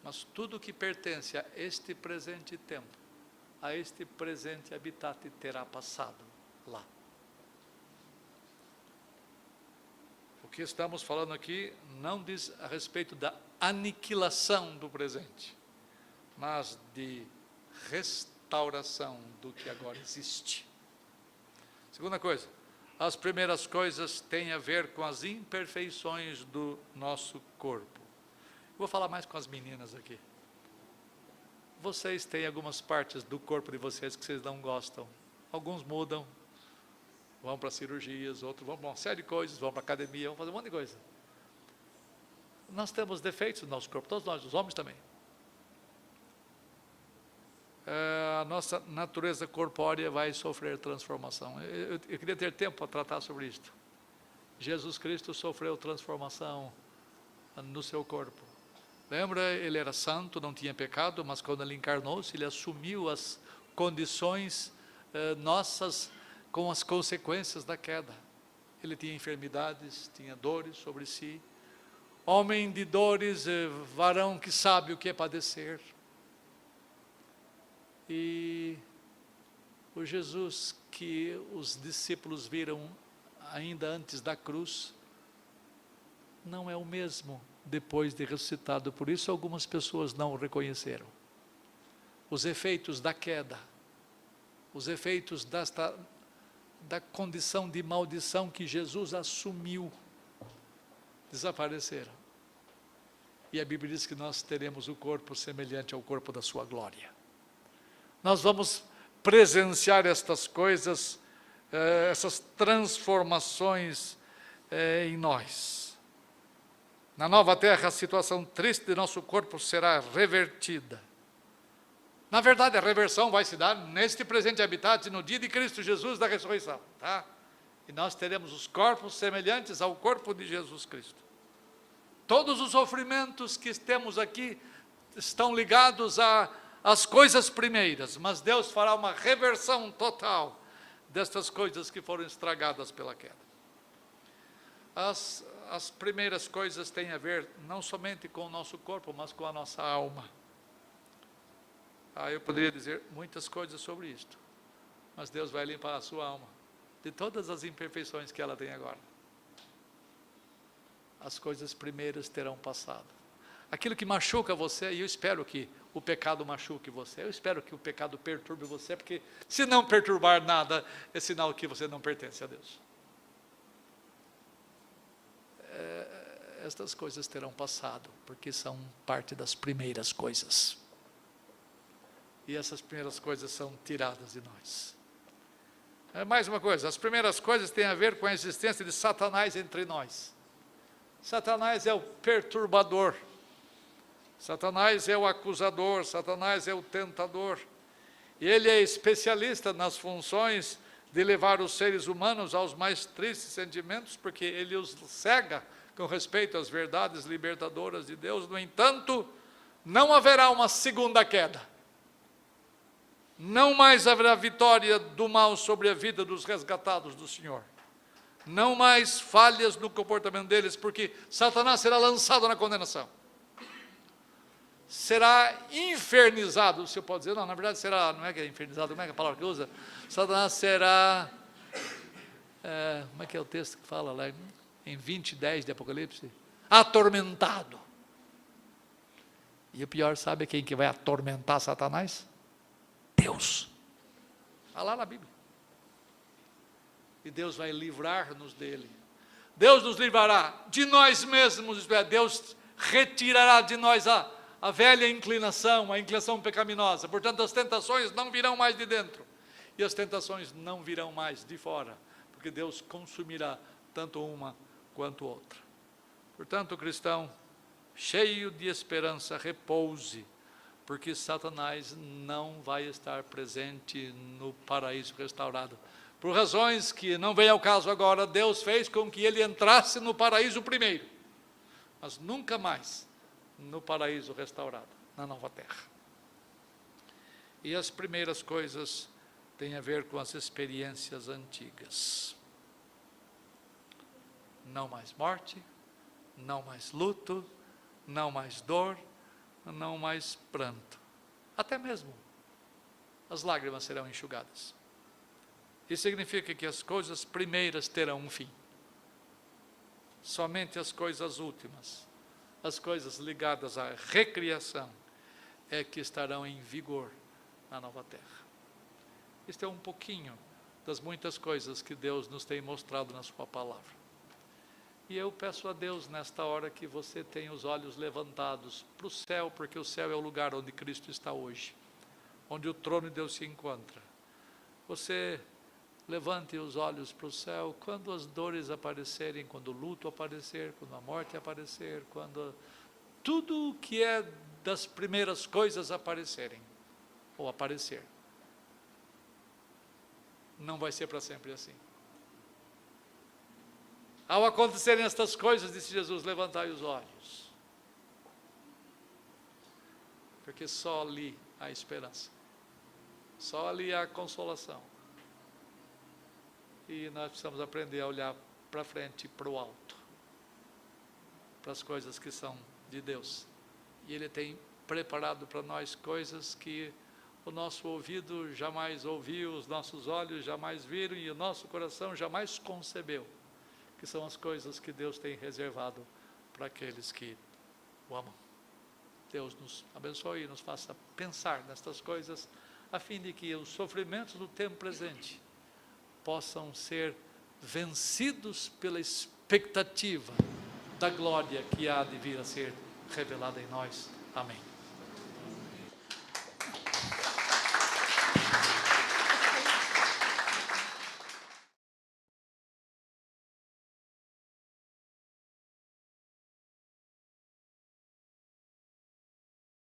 Mas tudo que pertence a este presente tempo, a este presente habitat, terá passado lá. O que estamos falando aqui não diz a respeito da aniquilação do presente, mas de restauração do que agora existe. Segunda coisa, as primeiras coisas têm a ver com as imperfeições do nosso corpo. Vou falar mais com as meninas aqui. Vocês têm algumas partes do corpo de vocês que vocês não gostam. Alguns mudam, vão para cirurgias, outros vão para uma série de coisas, vão para academia, vão fazer um monte de coisa. Nós temos defeitos no nosso corpo, todos nós, os homens também. A nossa natureza corpórea vai sofrer transformação. Eu queria ter tempo para tratar sobre isto. Jesus Cristo sofreu transformação no seu corpo. Lembra, ele era santo, não tinha pecado, mas quando ele encarnou-se, ele assumiu as condições nossas com as consequências da queda. Ele tinha enfermidades, tinha dores sobre si. Homem de dores, varão que sabe o que é padecer. E o Jesus que os discípulos viram ainda antes da cruz, não é o mesmo depois de ressuscitado. Por isso algumas pessoas não o reconheceram. Os efeitos da queda, os efeitos da condição de maldição que Jesus assumiu, desapareceram. E a Bíblia diz que nós teremos o corpo semelhante ao corpo da sua glória. Nós vamos presenciar estas coisas, essas transformações em nós. Na nova terra, a situação triste de nosso corpo será revertida. Na verdade, a reversão vai se dar neste presente habitat, no dia de Cristo Jesus da ressurreição. Tá? E nós teremos os corpos semelhantes ao corpo de Jesus Cristo. Todos os sofrimentos que temos aqui estão ligados às coisas primeiras, mas Deus fará uma reversão total destas coisas que foram estragadas pela queda. As primeiras coisas têm a ver não somente com o nosso corpo, mas com a nossa alma. Eu poderia dizer muitas coisas sobre isto, mas Deus vai limpar a sua alma de todas as imperfeições que ela tem agora. As coisas primeiras terão passado. Aquilo que machuca você, e eu espero que o pecado machuque você, eu espero que o pecado perturbe você, porque se não perturbar nada, é sinal que você não pertence a Deus. Estas coisas terão passado, porque são parte das primeiras coisas. E essas primeiras coisas são tiradas de nós. Mais uma coisa, as primeiras coisas têm a ver com a existência de Satanás entre nós. Satanás é o perturbador, Satanás é o acusador, Satanás é o tentador. E ele é especialista nas funções de levar os seres humanos aos mais tristes sentimentos, porque ele os cega com respeito às verdades libertadoras de Deus. No entanto, não haverá uma segunda queda. Não mais haverá vitória do mal sobre a vida dos resgatados do Senhor. Não mais falhas no comportamento deles, porque Satanás será lançado na condenação. Será infernizado, se eu posso dizer, não, na verdade será, não é que é infernizado, como é que é a palavra que usa? Satanás será, como é que é o texto que fala lá, em 20:10 de Apocalipse? Atormentado. E o pior, sabe quem que vai atormentar Satanás? Deus. Está lá na Bíblia. E Deus vai livrar-nos dele. Deus nos livrará de nós mesmos, isto é, Deus retirará de nós a velha inclinação, a inclinação pecaminosa. Portanto, as tentações não virão mais de dentro. E as tentações não virão mais de fora. Porque Deus consumirá tanto uma quanto outra. Portanto, cristão, cheio de esperança, repouse, porque Satanás não vai estar presente no paraíso restaurado. Por razões que não vem ao caso agora, Deus fez com que ele entrasse no paraíso primeiro, mas nunca mais no paraíso restaurado, na nova terra. E as primeiras coisas têm a ver com as experiências antigas. Não mais morte, não mais luto, não mais dor, não mais pranto. Até mesmo as lágrimas serão enxugadas. Isso significa que as coisas primeiras terão um fim. Somente as coisas últimas, as coisas ligadas à recriação, é que estarão em vigor na nova terra. Isto é um pouquinho das muitas coisas que Deus nos tem mostrado na sua palavra. E eu peço a Deus nesta hora que você tenha os olhos levantados para o céu, porque o céu é o lugar onde Cristo está hoje, onde o trono de Deus se encontra. Você levante os olhos para o céu quando as dores aparecerem, quando o luto aparecer, quando a morte aparecer, quando tudo o que é das primeiras coisas aparecerem, ou aparecer. Não vai ser para sempre assim. Ao acontecerem estas coisas, disse Jesus, levantai os olhos. Porque só ali há esperança. Só ali há consolação. E nós precisamos aprender a olhar para frente, para o alto. Para as coisas que são de Deus. E Ele tem preparado para nós coisas que o nosso ouvido jamais ouviu, os nossos olhos jamais viram e o nosso coração jamais concebeu. Que são as coisas que Deus tem reservado para aqueles que o amam. Deus nos abençoe e nos faça pensar nestas coisas, a fim de que os sofrimentos do tempo presente possam ser vencidos pela expectativa da glória que há de vir a ser revelada em nós. Amém.